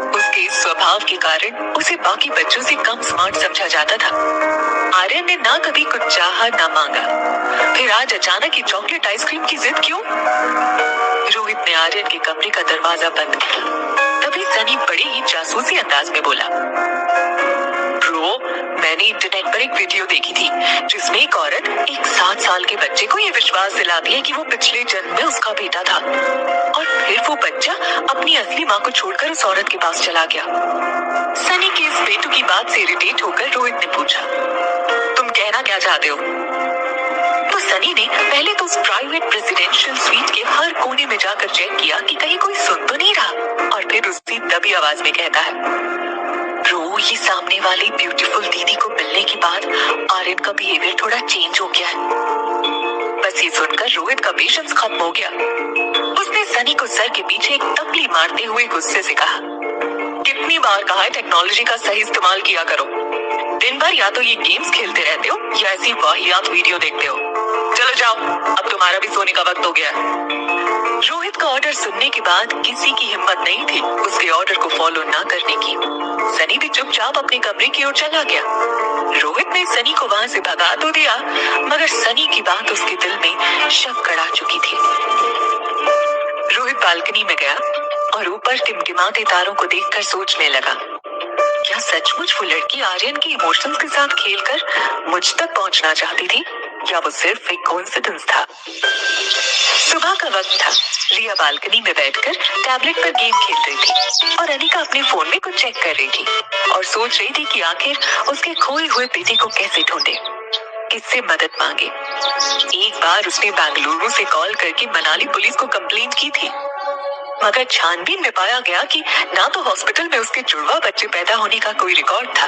उसके इस स्वभाव के कारण उसे बाकी बच्चों से कम स्मार्ट समझा जाता था। आर्यन ने ना कभी कुछ चाहा ना मांगा, फिर आज अचानक ये चॉकलेट आइसक्रीम की जिद क्यों? रोहित ने आर्यन के कमरे का दरवाजा बंद किया। तभी सनी बड़े ही जासूसी अंदाज में बोला, ब्रो, मैंने इंटरनेट पर एक वीडियो देखी थी जिसमें एक औरत एक 7 साल के बच्चे को ये विश्वास दिलाती है कि वो पिछले जन्म में उसका बेटा था, और फिर वो बच्चा अपनी असली माँ को छोड़कर उस औरत के पास चला गया। सनी के इस बेटू की बात से इरिटेट होकर रोहित ने पूछा, तुम कहना क्या चाहते हो? तो सनी ने पहले तो उस प्राइवेट प्रेसिडेंशियल स्वीट के हर कोने में जाकर चेक किया कि कहीं कोई सुन तो नहीं रहा, और फिर उसी दबी आवाज में कहता है, ब्रो, ये सामने वाली ब्यूटीफुल दीदी को मिलने के बाद आर्यन का बिहेवियर थोड़ा चेंज हो गया है। बस ये सुनकर रोहित का पेशेंस खत्म हो गया। उसने सनी को सर के पीछे एक तपली मारते हुए गुस्से से कहा, कितनी बार कहा है टेक्नोलॉजी का सही इस्तेमाल किया करो। दिन भर या तो ये गेम्स खेलते रहते हो या ऐसी वाहियात वीडियो देखते हो। चलो जाओ, अब तुम्हारा भी सोने का वक्त हो गया है। रोहित का ऑर्डर सुनने के बाद किसी की हिम्मत नहीं थी उसके ऑर्डर को फॉलो ना करने की। सनी भी चुपचाप अपने कमरे की ओर चला गया। रोहित ने सनी को वहां से भगा तो दिया, मगर सनी की बात उसके दिल में शक कड़ा चुकी थी। रोहित बालकनी में गया और ऊपर टिमटिमाते तारों को देखकर सोचने लगा, क्या सचमुच वो लड़की आर्यन के इमोशंस के साथ खेलकर मुझ तक पहुंचना चाहती थी, या वो सिर्फ एक कोइंसिडेंस था? सुबह का वक्त था। रिया बालकनी में बैठकर टैबलेट पर गेम खेल रही थी और अनिका अपने फोन में कुछ चेक कर रही थी और सोच रही थी कि आखिर उसके खोए हुए बेटे को कैसे ढूंढे, किससे मदद मांगे। एक बार उसने बेंगलुरु से कॉल करके मनाली पुलिस को कंप्लेंट की थी, मगर छानबीन में पाया गया कि ना तो हॉस्पिटल में उसके जुड़वा बच्चे पैदा होने का कोई रिकॉर्ड था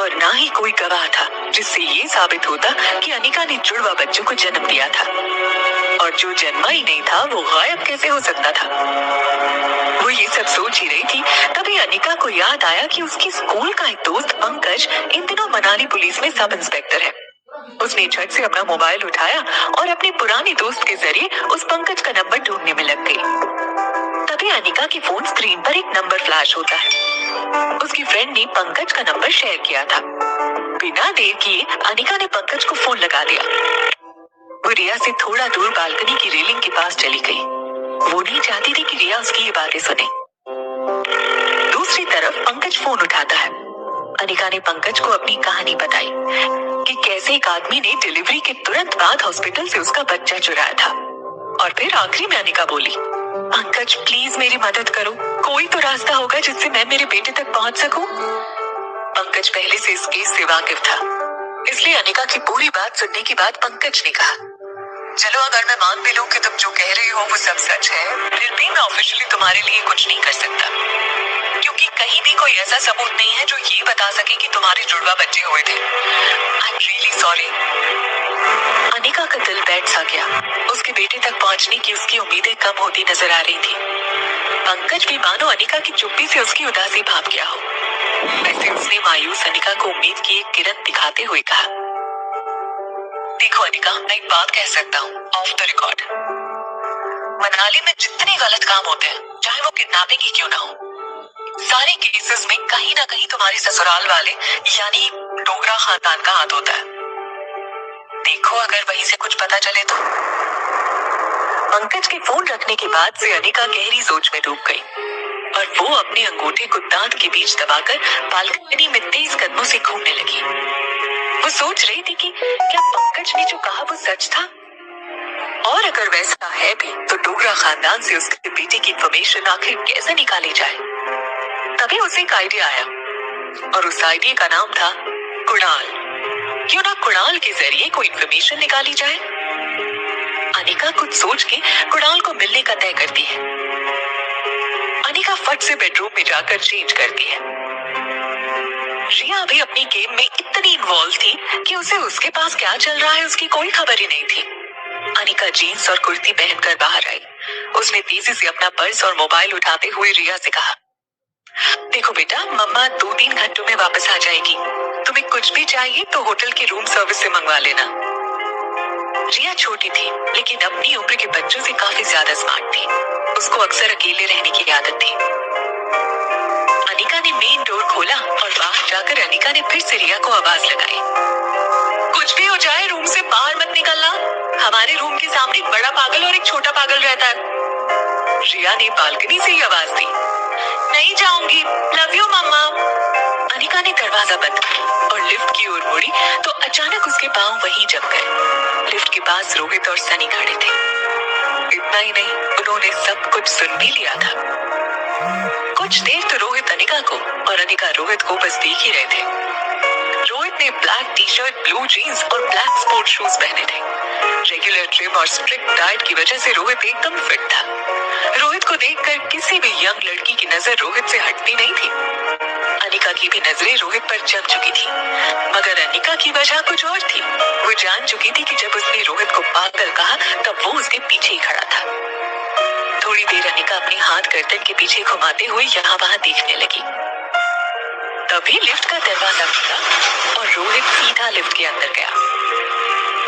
और ना ही कोई गवाह था जिससे ये साबित होता कि अनिका ने जुड़वा बच्चों को जन्म दिया था, और जो जन्मा ही नहीं था वो गायब कैसे हो सकता था। वो ये सब सोच ही रही थी, तभी अनिका को याद आया कि उसकी स्कूल का एक दोस्त पंकज इन दिनों मनाली पुलिस में सब इंस्पेक्टर है। उसने झट से अपना मोबाइल उठाया और अपने पुराने दोस्त के जरिए उस पंकज का नंबर ढूंढने में लग गई। तभी अनिका की फोन स्क्रीन पर एक नंबर फ्लैश होता है। उसकी फ्रेंड ने पंकज का नंबर शेयर किया था। बिना देर किए अनिका ने पंकज को फोन लगा दिया। वो रिया से थोड़ा दूर बालकनी की रेलिंग के पास चली गई। वो नहीं चाहती थी कि रिया उसकी ये बातें सुने। दूसरी तरफ पंकज फोन उठाता है। अनिका ने पंकज को अपनी कहानी बताई कि कैसे एक आदमी ने डिलीवरी के तुरंत बाद हॉस्पिटल से उसका बच्चा चुराया था, और फिर आखिरी में अनिका बोली, पंकज प्लीज मेरी मदद करो, कोई तो रास्ता होगा जिससे मैं मेरे बेटे तक पहुंच सकूं। पंकज पहले से इस केस से वाकिफ था, इसलिए अनिका की पूरी बात सुनने के बाद पंकज ने कहा, चलो अगर मैं मान भी लूं कि तुम जो कह रही हो वो सब सच है, फिर भी मैं ऑफिशियली तुम्हारे लिए कुछ नहीं कर सकता, क्योंकि कहीं भी कोई ऐसा सबूत नहीं है जो ये बता सके कि तुम्हारे जुड़वा बच्चे हुए थे। I am really sorry. Anika का दिल बैठ सा गया। उसके बेटे तक पहुंचने की उसकी उम्मीदें कम होती नजर आ रही थी। पंकज भी मानो अनिका की चुप्पी से उसकी उदासी भाप गया हो। वैसे उसने मायूस अनिका को उम्मीद की एक किरण दिखाते हुए कहा, देखो अनिका, मैं एक बात कह सकता हूँ ऑफ द रिकॉर्ड। मनाली में जितने गलत काम होते हैं, चाहे वो किडनैपिंग ही क्यों ना हो, सारे केसेस में कहीं ना कहीं तुम्हारे ससुराल वाले यानी डोगरा खानदान का हाथ होता है। देखो अगर वहीं से कुछ पता चले तो। पंकज के फोन रखने के बाद से अनिका गहरी सोच में डूब गई और वो अपने अंगूठे को दांत के बीच दबाकर बालकनी में तेज कदमों से घूमने लगी। वो सोच रही थी कि क्या पंकज ने जो कहा वो सच था, और अगर वैसा है भी तो डोगरा खानदान से उसके बेटे की इंफॉर्मेशन आखिर कैसे निकाली जाए। तभी उसे एक आइडिया आया और उस आइडिया का नाम था कुणाल। क्यों ना कुणाल के जरिए कोई इंफॉर्मेशन निकाली जाए। अनिका कुछ सोच के कुणाल को मिलने का तय करती है। अनिका फट से बेडरूम में जाकर चेंज करती है। रिया अभी अपनी गेम में इतनी इन्वॉल्व थी कि उसे उसके पास क्या चल रहा है उसकी कोई खबर ही नहीं थी। अनिका जीन्स और कुर्ती पहनकर बाहर आई। उसने तेजी से अपना पर्स और मोबाइल उठाते हुए रिया से कहा, देखो बेटा, मम्मा 2-3 घंटों में वापस आ जाएगी। तुम्हें कुछ भी चाहिए तो होटल के रूम सर्विस से मंगवा लेना। रिया छोटी थी लेकिन अपनी उम्र के बच्चों से काफी ज्यादा स्मार्ट थी। उसको अक्सर अकेले रहने की आदत थी। अनिका ने मेन डोर खोला और बाहर जाकर अनिका ने फिर से रिया को आवाज लगाई, कुछ भी हो जाए रूम से बाहर मत निकलना। हमारे रूम के सामने एक बड़ा पागल और एक छोटा पागल रहता है। रिया ने बालकनी से ही आवाज दी, नहीं जाऊंगी, लव यू मम्मा। अनिका ने दरवाजा बंद किया और लिफ्ट की ओर मुड़ी तो अचानक उसके पांव वहीं जम गए। लिफ्ट के पास रोहित और सनी खड़े थे। इतना ही नहीं, उन्होंने सब कुछ सुन भी लिया था। कुछ देर तो रोहित अनिका को और अनिका रोहित को बस देख ही रहे थे। रोहित ने black T shirt, blue jeans और ब्लैक स्पोर्ट शूज पहने थे। रेगुलर जिम और स्ट्रिक्ट डाइट की वजह से रोहित एकदम फिट था। रोहित को देखकर किसी भी यंग लड़की की नजर रोहित से हटती नहीं थी। अनिका की भी नजरें रोहित पर जम चुकी थी, मगर अनिका की वजह कुछ और थी। वो जान चुकी थी कि जब उसने रोहित को पागल कहा तब वो उसके पीछे ही खड़ा था। थोड़ी देर अनिका अपने हाथ गर्दन के पीछे घुमाते हुए यहाँ वहाँ देखने लगी। तभी लिफ्ट का दरवाजा खुला और रोहित सीधा लिफ्ट के अंदर गया।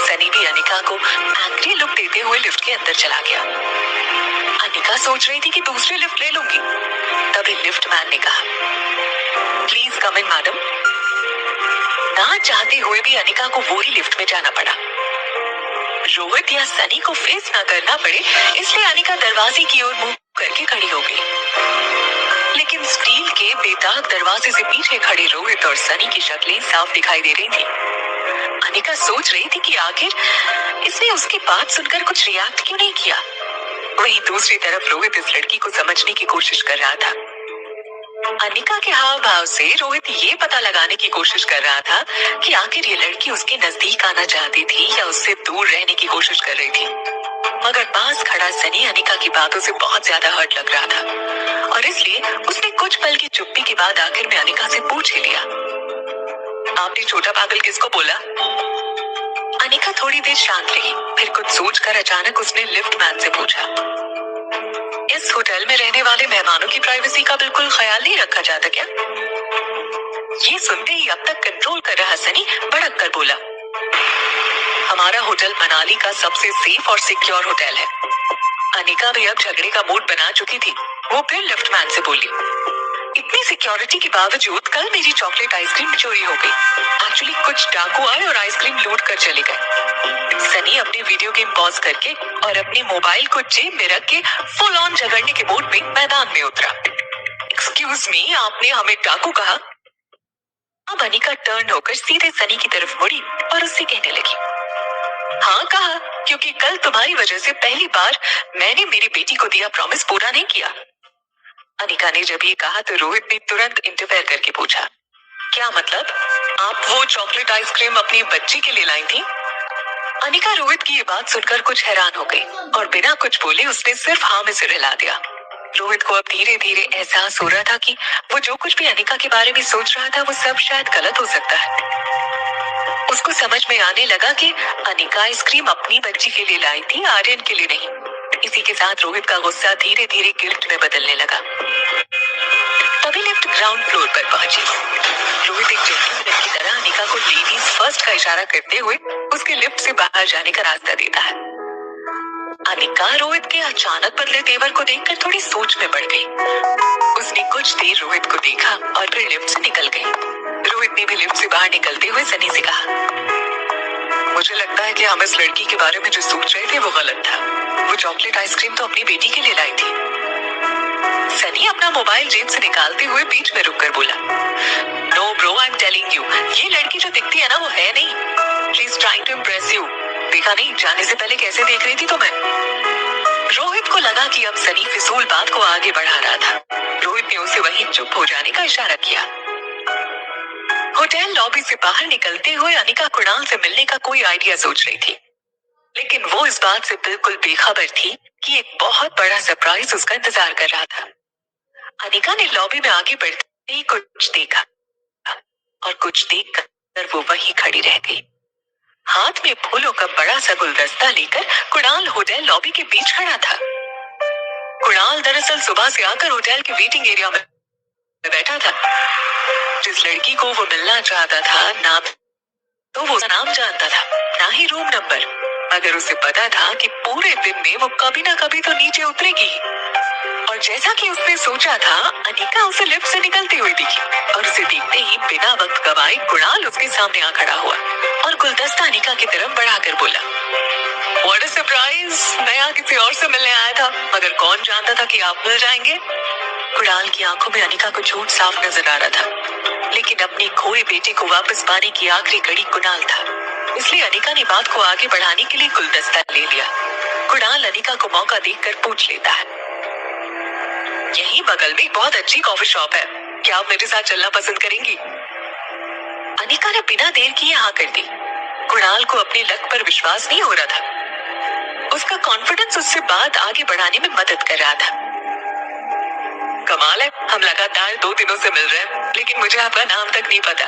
सनी भी अनिका को एंग्री लुक देते हुए लिफ्ट के अंदर चला गया। अनिका सोच रही थी कि दूसरी लिफ्ट ले लूंगी। तभी लिफ्ट मैन ने कहा, प्लीज कम इन मैडम। ना चाहते हुए भी अनिका को वही लिफ्ट में जाना पड़ा। रोहित या सनी को फेस ना करना पड़े इसलिए अनिका दरवाजे की ओर मुंह करके खड़ी हो गई। लेकिन स्टील के बेदाग दरवाजे से पीछे खड़े रोहित और सनी की शक्लें साफ दिखाई दे रही थी। अनिका सोच रही थी कि आखिर इसने उसकी बात सुनकर कुछ रिएक्ट क्यों नहीं किया। वहीं दूसरी तरफ रोहित इस लड़की को समझने की कोशिश कर रहा था। अनिका के हाव भाव से रोहित ये पता लगाने की कोशिश कर रहा था कि आखिर ये लड़की उसके नजदीक आना चाहती थी या उससे दूर रहने की कोशिश कर रही थी। मगर पास खड़ा सनी अनिका की बातों से बहुत ज्यादा हर्ट लग रहा था और इसलिए उसने कुछ पल की चुप्पी के बाद आखिर में अनिका से पूछ ही लिया, आपने छोटा पागल किसको बोला? अनिका थोड़ी देर शांत रही, फिर कुछ सोचकर अचानक उसने लिफ्ट मैन से पूछा, इस होटल में रहने वाले मेहमानों की प्राइवेसी का बिल्कुल ख्याल नहीं रखा जाता क्या? ये सुनते ही अब तक कंट्रोल कर रहा सनी भड़क कर बोला, हमारा होटल मनाली का सबसे सेफ और सिक्योर होटल है। अनिका भी अब झगड़े का मूड बना चुकी थी। वो फिर लिफ्टमैन से बोली, इतनी सिक्योरिटी के बावजूद कल मेरी चॉकलेट आइसक्रीम चोरी हो गई। एक्चुअली कुछ डाकू आए और आइसक्रीम लूट कर चले गए। सनी अपने वीडियो गेम पॉज करके और अपने मोबाइल को जेब में रख के फुल ऑन झगड़ने के मूड में मैदान में उतरा। एक्सक्यूज मी, आपने हमें डाकू कहा? अब अनिका टर्न होकर सीधे सनी की तरफ मुड़ी और उससे कहने लगी, हाँ कहा, क्योंकि कल तुम्हारी वजह से पहली बार मैंने मेरी बेटी को दिया प्रॉमिस पूरा नहीं किया। अनिका ने जब ये कहा तो रोहित ने तुरंत इंटरफेयर करके पूछा, क्या मतलब? आप वो चॉकलेट आइसक्रीम अपनी बच्ची के लिए लाई थी? अनिका रोहित की ये बात सुनकर कुछ हैरान हो गई और बिना कुछ बोले उसने सिर्फ हाँ में सिर हिला दिया। रोहित को अब धीरे धीरे एहसास हो रहा था कि वो जो कुछ भी अनिका के बारे में सोच रहा था वो सब शायद गलत हो सकता है। उसको समझ में आने लगा कि अनिका आइसक्रीम अपनी बच्ची के लिए लाई थी, आर्यन के लिए नहीं। इसी के साथ रोहित का गुस्सा धीरे धीरे गिल्ट में बदलने लगा। तभी लिफ्ट ग्राउंड फ्लोर पर पहुंची। रोहित एक जेंटलमैन की तरह अनिका को लेडीज फर्स्ट का इशारा करते हुए उसके लिफ्ट से बाहर जाने का रास्ता देता है। अनिका रोहित के अचानक बदले तेवर को देखकर थोड़ी सोच में पड़ गई। उसने कुछ देर रोहित को देखा और फिर लिफ्ट से निकल गई। रोहित ने भी लिफ्ट से बाहर निकलते हुए सनी से कहा, मुझे लगता है कि हम इस लड़की के बारे में जो सोच रहे थे वो गलत था। वो चॉकलेट आइसक्रीम तो अपनी बेटी के लिए लाई थी। सनी अपना मोबाइल जेब से निकालते हुए बीच में रुककर बोला, no bro, I am telling you, ये लड़की जो दिखती है ना वो है नहीं। She is trying to impress you. देखा नहीं जाने से पहले कैसे देख रही थी तुम्हें? रोहित को लगा कि अब सनी फिजूल बात को आगे बढ़ा रहा था। रोहित ने उसे वहीं चुप हो जाने का इशारा किया। होटल लॉबी से बाहर निकलते हुए अनिका कुणाल से मिलने का कोई आइडिया सोच रही थी, लेकिन वो इस बात से बिल्कुल बेखबर थी कि एक बहुत बड़ा सरप्राइज उसका इंतजार कर रहा था। अनिका ने लॉबी में आगे बढ़ते ही कुछ देखा और कुछ देखकर वो वहीं खड़ी रह गई। हाथ में फूलों का बड़ा सा गुलदस्ता लेकर कुणाल होटल लॉबी के बीच खड़ा था। कुणाल दरअसल सुबह से आकर होटल के वेटिंग एरिया में बैठा था। जिस लड़की को वो मिलना चाहता था ना तो वो नाम जानता था, ना ही रूम नंबर, मगर उसे पता था कि पूरे दिन में वो कभी ना कभी तो नीचे उतरेगी। और जैसा कि उसने सोचा था, अनिका उसे लिफ्ट से निकलती हुई दिखी और उसे देखते ही बिना वक्त गवाए कुणाल उसके सामने आ खड़ा हुआ और गुलदस्ता अनिका की तरफ बढ़ाकर बोला, व्हाट अ सरप्राइज, मैं यहाँ किसी और से मिलने आया था, मगर कौन जानता था कि आप मिल जाएंगे। कुणाल की आंखों में अनिका को झूठ साफ नजर आ रहा था, लेकिन अपने खोए बेटे को वापस पाने की आखिरी कड़ी कुणाल था, इसलिए अनिका ने बात को आगे बढ़ाने के लिए गुलदस्ता ले लिया। कुणाल अनिका को मौका देखकर पूछ लेता है, यहीं बगल में एक बहुत अच्छी कॉफी शॉप है, क्या आप मेरे साथ चलना पसंद करेंगी? अनिका ने बिना देर किए हाँ कर दी। कुणाल को अपनी लक पर विश्वास नहीं हो रहा था। उसका कॉन्फिडेंस उससे बात आगे बढ़ाने में मदद कर रहा था। कमाल है, हम लगातार 2 दिनों से मिल रहे हैं, लेकिन मुझे आपका नाम तक नहीं पता।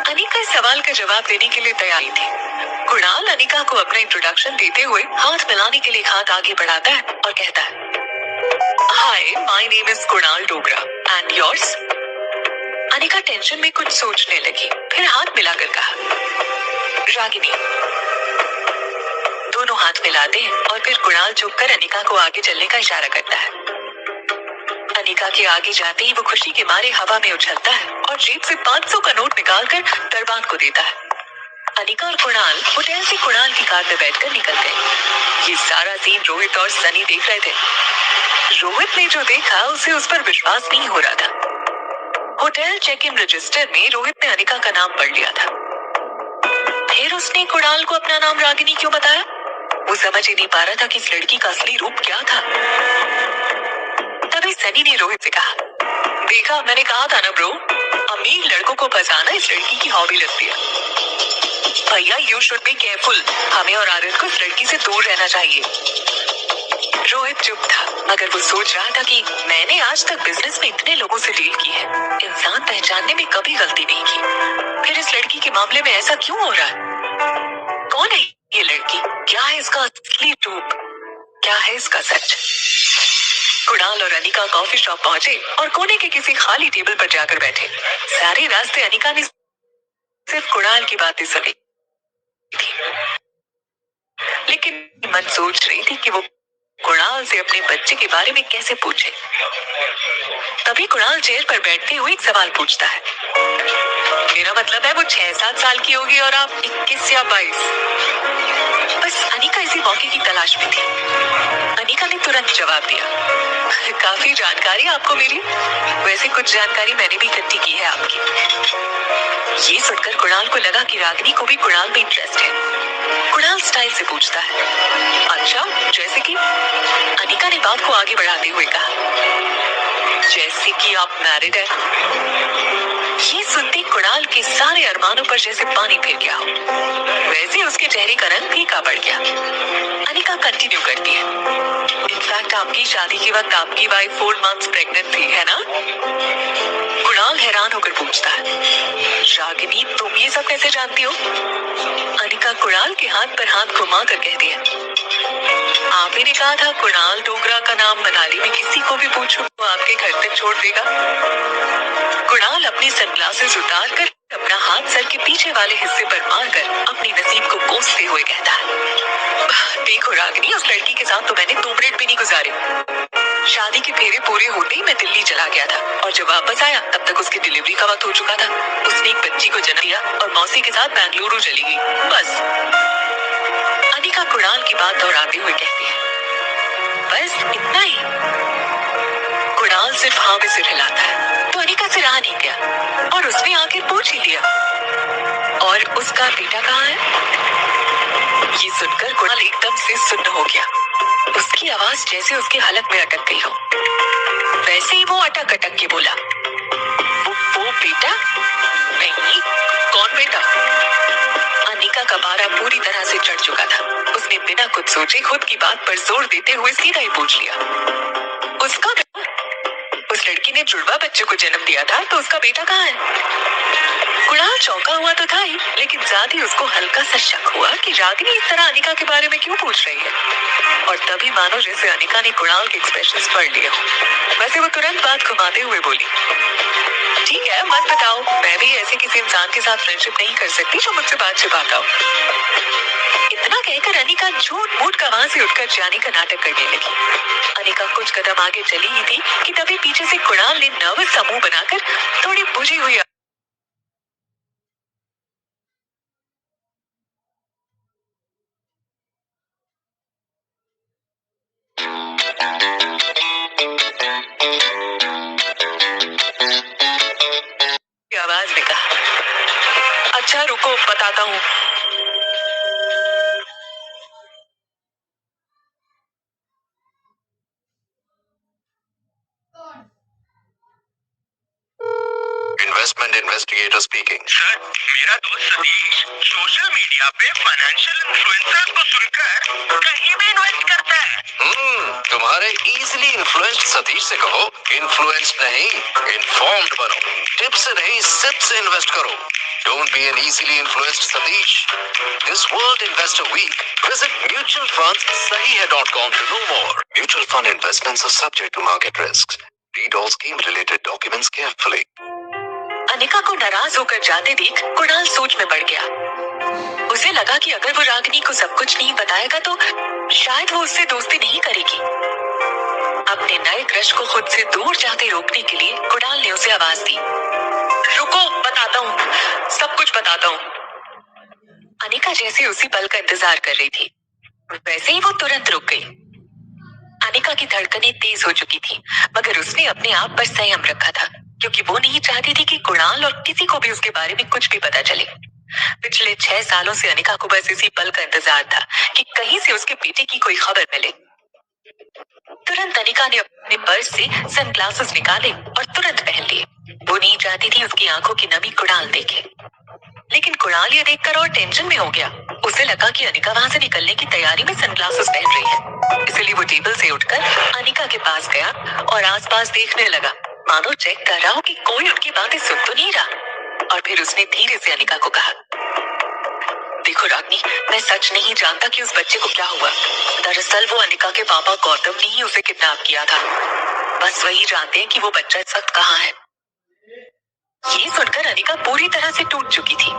अनिका इस सवाल का जवाब देने के लिए तैयारी थी। कुणाल अनिका को अपना इंट्रोडक्शन देते हुए हाथ मिलाने के लिए हाथ आगे बढ़ाता है और कहता है, hi, my name is Kunal Dogra and yours? Anika tension में कुछ सोचने लगी, फिर हाथ मिलाकर कहा, रागिनी। दोनों हाथ मिलाते हैं और फिर कुणाल झुककर अनिका को आगे चलने का इशारा करता है। अनिका के आगे जाते ही वो खुशी के मारे हवा में उछलता है और जेब से 500 का नोट निकालकर दरबान को देता है। अनिका और कुणाल होटल से कुणाल की कार में बैठकर निकल गए। ये सारा सीन रोहित और सनी देख रहे थे। रोहित ने जो देखा उसे उस पर विश्वास नहीं हो रहा था। होटल चेक इन रजिस्टर में रोहित ने अनिका का नाम पढ़ लिया था। फिर उसने कुणाल को अपना नाम रागिनी क्यों बताया? वो समझ ही नहीं पा रहा था कि इस लड़की का असली रूप क्या था। तभी सनी ने रोहित से कहा, देखा, मैंने कहा था ना ब्रो, अमीर लड़कों को फंसाना इस लड़की की हॉबी लगती है। भैया, यू शुड बी केयरफुल, हमें और आर्यन को इस लड़की से दूर रहना चाहिए। रोहित चुप था, मगर वो सोच रहा था कि मैंने आज तक बिजनेस में इतने लोगों से डील की है, इंसान पहचानने में कभी गलती नहीं की, फिर इस लड़की के मामले में ऐसा क्यों हो रहा है? कौन है ये लड़की? क्या है इसका असली रूप? क्या है इसका सच? कुणाल और अनिका कॉफी शॉप पहुंचे और कोने के किसी खाली टेबल पर जाकर बैठे। सारे रास्ते अनिका ने सिर्फ कुणाल की बातें सुनी थी, लेकिन मन सोच रही थी कि वो कुणाल से अपने बच्चे के बारे में कैसे पूछे। तभी कुणाल चेयर पर बैठते हुए एक सवाल पूछता है, मेरा मतलब है वो 6-7 साल की होगी और आप 21 या 22। बस अनिका इसी मौके की तलाश में थी। अनिका ने तुरंत जवाब दिया, काफी जानकारी आपको मेरी। वैसे कुछ जानकारी मैंने भी इकट्ठी की है आपकी। ये सुनकर कुणाल को लगा कि रागिनी को भी कुणाल में इंटरेस्ट है। कुणाल स्टाइल से पूछता है, अच्छा, जैसे कि? अनिका ने बात को आगे बढ़ाते हुए कहा, जैसे कि आप मैरिड है। ये सुनते कुणाल के सारे अरमानों पर जैसे पानी फिर गया हो, वैसे उसके चेहरे का रंग फीका पड़ गया। अनिका कंटिन्यू करती है, इनफैक्ट आपकी शादी के वक्त आपकी वाइफ 4 मंथ्स प्रेग्नेंट थी, है ना? कुणाल हैरान होकर पूछता है, रागिनी तुम ये सब कैसे जानती हो? अनिका कुणाल के हाथ पर हाथ घुमा कर कहती है, आप ही ने कहा था कुणाल डोगरा का नाम मनाली में किसी को भी पूछो तो आपके घर तक छोड़ देगा। कुणाल अपनी सनग्लासेस उतार कर अपना हाथ सर के पीछे वाले हिस्से पर मारकर अपनी नसीब को कोसते हुए कहता है, देखो रागिनी, उस लड़की के साथ तो मैंने 2 मिनट भी नहीं गुजारे। शादी के फेरे पूरे होते ही मैं दिल्ली चला गया था और जब वापस आया तब तक उसकी डिलीवरी का वक्त हो चुका था। उसने एक बच्ची को जन्म दिया और मौसी के साथ बेंगलुरु चली गई, बस। अनिका कुणाल की बात दोहराते हुए कहती है, बस इतना ही? कुणाल सिर्फ हाँ में सिर हिलाता है तो अनिका से रहा नहीं गया और उसने आखिर पूछ ही लिया, और उसका बेटा कहाँ है? ये सुनकर कुणाल एकदम से सुन्न हो गया। उसकी आवाज जैसे उसके हलक में अटक गई हो। वैसे ही वो अटक अटक के बोला, वो बेटा? नहीं, कौन बेटा? अनिका का पारा पूरी तरह से चढ़ चुका था। उसने बिना कुछ सोचे खुद की बात पर जोर देते हुए सीधा ही पूछ लिया, उसका बेटा? उस लड़की ने जुड़वा बच्चे को जन्म दिया था तो उसका बेटा कहाँ है? कुणाल चौंका हुआ तो था ही, लेकिन साथ ही उसको हल्का सा शक हुआ कि रागिनी इस तरह अनिका के बारे में क्यों पूछ रही है, और तभी मानो जैसे अनिका ने कुणाल के एक्सप्रेशंस पढ़ लिए हो। वैसे वो तुरंत बात घुमाते हुए बोली, ठीक है मत बताओ, मैं भी ऐसे किसी इंसान के साथ फ्रेंडशिप नहीं कर सकती जो मुझसे बात छिपाता हो। इतना कहकर अनिका झूठ मूठ का वहां से उठकर जाने का नाटक करने लगी। अनिका कुछ कदम आगे चली ही थी कि तभी पीछे से कुणाल ने नर्वस सा मुंह बनाकर थोड़ी बुझी हुई आवाज में कहा, अच्छा रुको बताता हूँ। Investment investigator speaking. सर, मेरा दोस्त सतीश सोशल मीडिया पे फाइनेंशियल इन्फ्लुएंसर्स को सुनकर कहीं भी इन्वेस्ट करता है। तुम्हारे इजीली इन्फ्लुएंस्ड सतीश से कहो, इन्फ्लुएंस्ड नहीं इन्फॉर्म्ड बनो। टिप से नहीं सिप से इन्वेस्ट करो। Don't be an easily influenced Satish. This World Investor Week, visit mutualfundssahihai.com to know more. Mutual fund investments are subject to market risks. Read all scheme-related documents carefully. Anika को नाराज होकर जाते देख कुणाल सोच में पड़ गया। उसे लगा कि अगर वो रागिनी को सब कुछ नहीं बताएगा तो शायद वो उससे दोस्ती नहीं करेगी। अपने नए क्रश को खुद से दूर जाते रोकने के लिए कुणाल ने उसे आवाज दी, रुको बताता हूँ, सब कुछ बताता हूँ। अनिका जैसे उसी पल का इंतजार कर रही थी, वैसे ही वो तुरंत रुक गई। अनिका की धड़कनें तेज हो चुकी थी, मगर उसने अपने आप पर संयम रखा था, क्योंकि वो नहीं चाहती थी कि कुणाल और किसी को भी उसके बारे में कुछ भी पता चले। पिछले 6 सालों से अनिका को बस इसी पल का इंतजार था कि कहीं से उसके बेटे की कोई खबर मिले। तुरंत अनिका ने अपने पर्स से सनग्लासेस निकाले और तुरंत पहन लिए। वो नहीं चाहती थी उसकी आंखों की नमी कुणाल देखे, लेकिन कुणाल ये देखकर और टेंशन में हो गया। उसे लगा कि अनिका वहां से निकलने की तैयारी में सनग्लासेस पहन रही है, इसलिए वो टेबल से उठकर अनिका के पास गया और आसपास देखने लगा, मानो चेक कर रहा हो कि कोई उनकी बातें सुन तो नहीं रहा। और फिर उसने धीरे से अनिका को कहा, देखो रागिनी, मैं सच नहीं जानता कि उस बच्चे को क्या हुआ। दरअसल वो अनिका के पापा गौतम ने ही उसे किडनैप किया था। बस वही जानते हैं कि वो बच्चा इस वक्त कहाँ है। ये सुनकर अनिका पूरी तरह से टूट चुकी थी।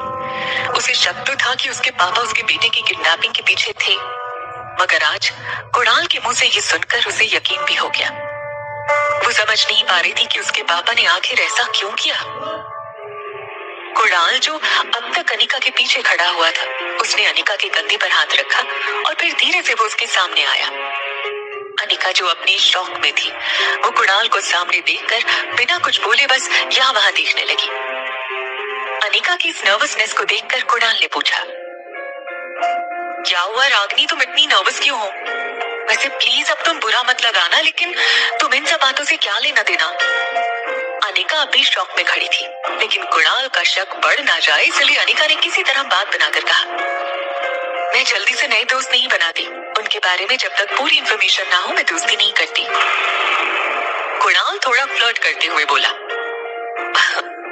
उसे शक तो था कि उसके पापा उसके बेटे की किडनैपिंग के पीछे थे, मगर आज कुणाल के मुंह से ये सुनकर उसे यकीन भी हो गया। वो समझ नहीं पा रही थी कि उसके पापा ने आखिर ऐसा क्यों किया। कुणाल जो अब तक अनिका के पीछे खड़ा हुआ था, उसने अनिका के कंधे पर हाथ रखा और फिर धीरे से वो उसके सामने आया। अनिका जो अपनी शौक में थी, वो कुणाल को सामने देखकर बिना कुछ बोले बस यहाँ वहां देखने लगी। अनिका की इस नर्वसनेस को देखकर कुणाल ने पूछा, क्या हुआ रागिनी, तुम इतनी नर्वस क्यों हो? वैसे प्लीज अब तुम बुरा मत लगाना, लेकिन तुम इन सब बातों से क्या लेना देना? अनिका अभी शॉक में खड़ी थी, लेकिन कुणाल का शक बढ़ ना जाए इसलिए अनिका ने किसी तरह बात बनाकर कहा, मैं जल्दी से नए दोस्त नहीं बनाती, उनके बारे में जब तक पूरी इन्फॉर्मेशन ना हो मैं दोस्ती नहीं करती। कुणाल थोड़ा फ्लर्ट करते हुए बोला,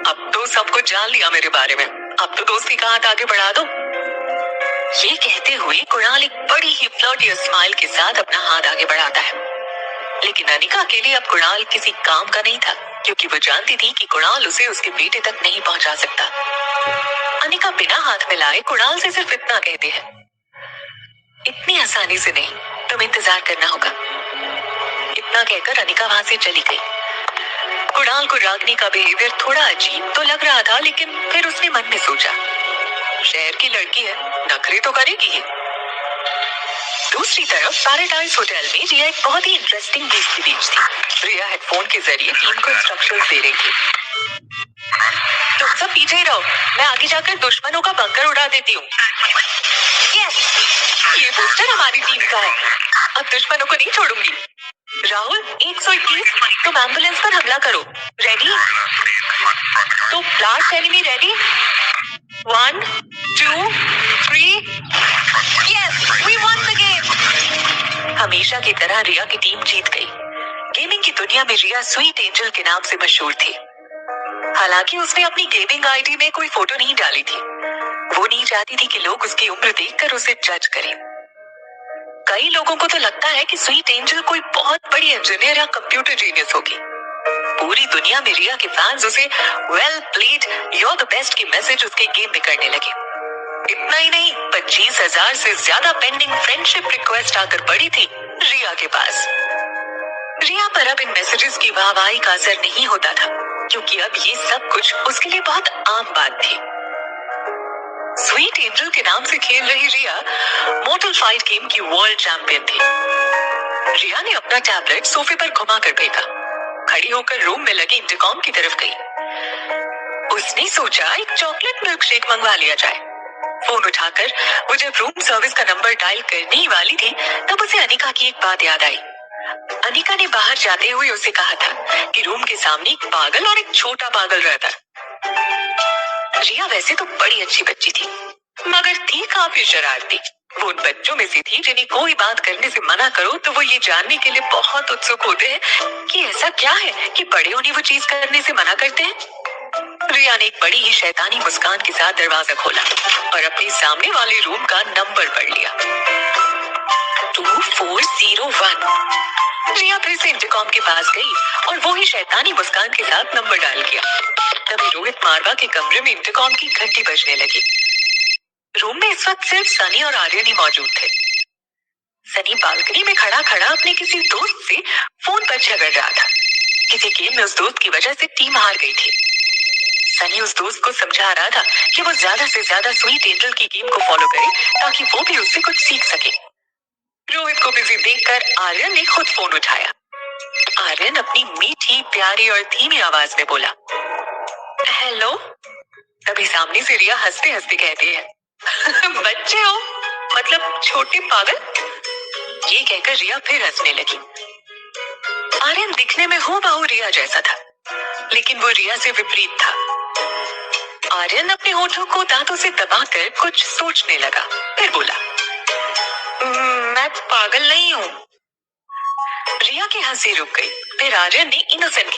अब तो सब कुछ जान लिया मेरे बारे में, अब तो दोस्ती का हाथ आगे बढ़ा दो। ये कहते हुए कुणाल एक बड़ी ही फ्लर्टी स्माइल के साथ अपना हाथ आगे बढ़ाता है, लेकिन अनिका के लिए अब कुणाल किसी काम का नहीं था, क्योंकि वो जानती थी कि कुणाल उसे उसके बेटे तक नहीं पहुंचा सकता। अनिका बिना हाथ मिलाए कुणाल से सिर्फ इतना कहती है, इतनी आसानी से नहीं, तुम इंतजार करना होगा। इतना कहकर अनिका वहां से चली गई। कुणाल को रागिनी का बिहेवियर थोड़ा अजीब तो लग रहा था, लेकिन फिर उसने मन में सोचा, शहर की लड़की है, नखरे तो करेगी ही। दूसरी तरफ पैराडाइज होटल में रिया एक बहुत ही इंटरेस्टिंग गेम के बीच थी। रिया हेडफोन के जरिए टीम को इंस्ट्रक्शंस दे रही थी। तुम सब पीछे ही रहो, मैं आगे जाकर दुश्मनों का बंकर उड़ा देती हूँ। यस, ये पोस्टर हमारी टीम का है, अब दुश्मनों को नहीं छोड़ूंगी। राहुल 121, तुम एम्बुलेंस पर हमला करो। रेडी? तो blast enemy ready? 1 2 3 yes, we won the game. हमेशा की तरह रिया की टीम जीत गई। गेमिंग की दुनिया में रिया स्वीट एंजल के नाम से मशहूर थी। हालांकि उसने अपनी गेमिंग आईडी में कोई फोटो नहीं डाली थी। वो नहीं चाहती थी कि लोग उसकी उम्र देखकर उसे जज करें। कई लोगों को तो लगता है कि स्वीट एंजल कोई बहुत बड़ी इंजीनियर या कंप्यूटर जीनियस होगी। पूरी दुनिया में रिया के फैंस उसे well played, you're the best की मैसेज उसके गेम में करने लगे। इतना ही नहीं, 25,000 से ज्यादा पेंडिंग फ्रेंडशिप रिक्वेस्ट आकर पड़ी थी रिया के पास। रिया पर अब इन मैसेजेस की वाहवाही का असर नहीं होता था, क्योंकि अब ये सब कुछ उसके लिए बहुत आम बात थी। स्वीट एंजल के नाम से खेल रही रिया मोर्टल फाइट गेम की वर्ल्ड चैंपियन थी। रिया ने अपना टैबलेट सोफे पर घुमाकर फेंका, खड़ी होकर रूम में लगी इंटरकॉम की तरफ गई। उसने सोचा एक चॉकलेट मिल्क शेक मंगवा लिया जाए। फोन उठाकर वो जब रूम सर्विस का नंबर डायल करने ही वाली थी, तब उसे अनिका की एक बात याद आई। अनिका ने बाहर जाते हुए उसे कहा था कि रूम के सामने एक पागल और एक छोटा पागल रहता। रिया वैसे तो बड़ी अच्छी बच्ची थी, मगर थी काफी शरारती। वो उन बच्चों में से थी जिन्हें कोई बात करने से मना करो तो वो ये जानने के लिए बहुत उत्सुक होते हैं कि ऐसा क्या है कि बड़े उन्हें वो चीज करने से मना करते हैं। रिया ने एक बड़ी ही शैतानी मुस्कान के साथ दरवाजा खोला और अपने सामने वाले रूम का नंबर पढ़ लिया, 2401। रिया फिर से इंटरकॉम के पास गई और वो ही शैतानी मुस्कान के साथ नंबर डायल किया। तभी रोहित मारवा के कमरे में इंटरकॉम की घंटी बजने लगी। रूम में इस वक्त सिर्फ सनी और आर्यन ही मौजूद थे। सनी बालकनी में खड़ा खड़ा अपने किसी दोस्त से फोन पर झगड़ रहा था। किसी गेम में उस दोस्त की वजह से टीम हार गई थी। सनी उस दोस्त को समझा रहा था कि वो ज्यादा से ज्यादा स्वीट एंजल की गेम को फॉलो करे ताकि वो भी उससे कुछ सीख सके। रोहित को बिजी देखकर आर्यन ने खुद फोन उठाया। आर्यन अपनी मीठी, प्यारी और धीमी आवाज में बोला, हेलो। तभी सामने से रिया हंसते हंसते कहती है, बच्चे हो, मतलब छोटे पागल। ये कहकर रिया फिर हंसने लगी। आर्यन दिखने में हूबहू रिया जैसा था, लेकिन वो रिया से विपरीत था। आर्यन अपने होठों को दांतों से दबाकर कुछ सोचने लगा, फिर बोला, मैं पागल नहीं हूँ। रिया की हंसी रुक गई। फिर आर्यन ने इनोसेंट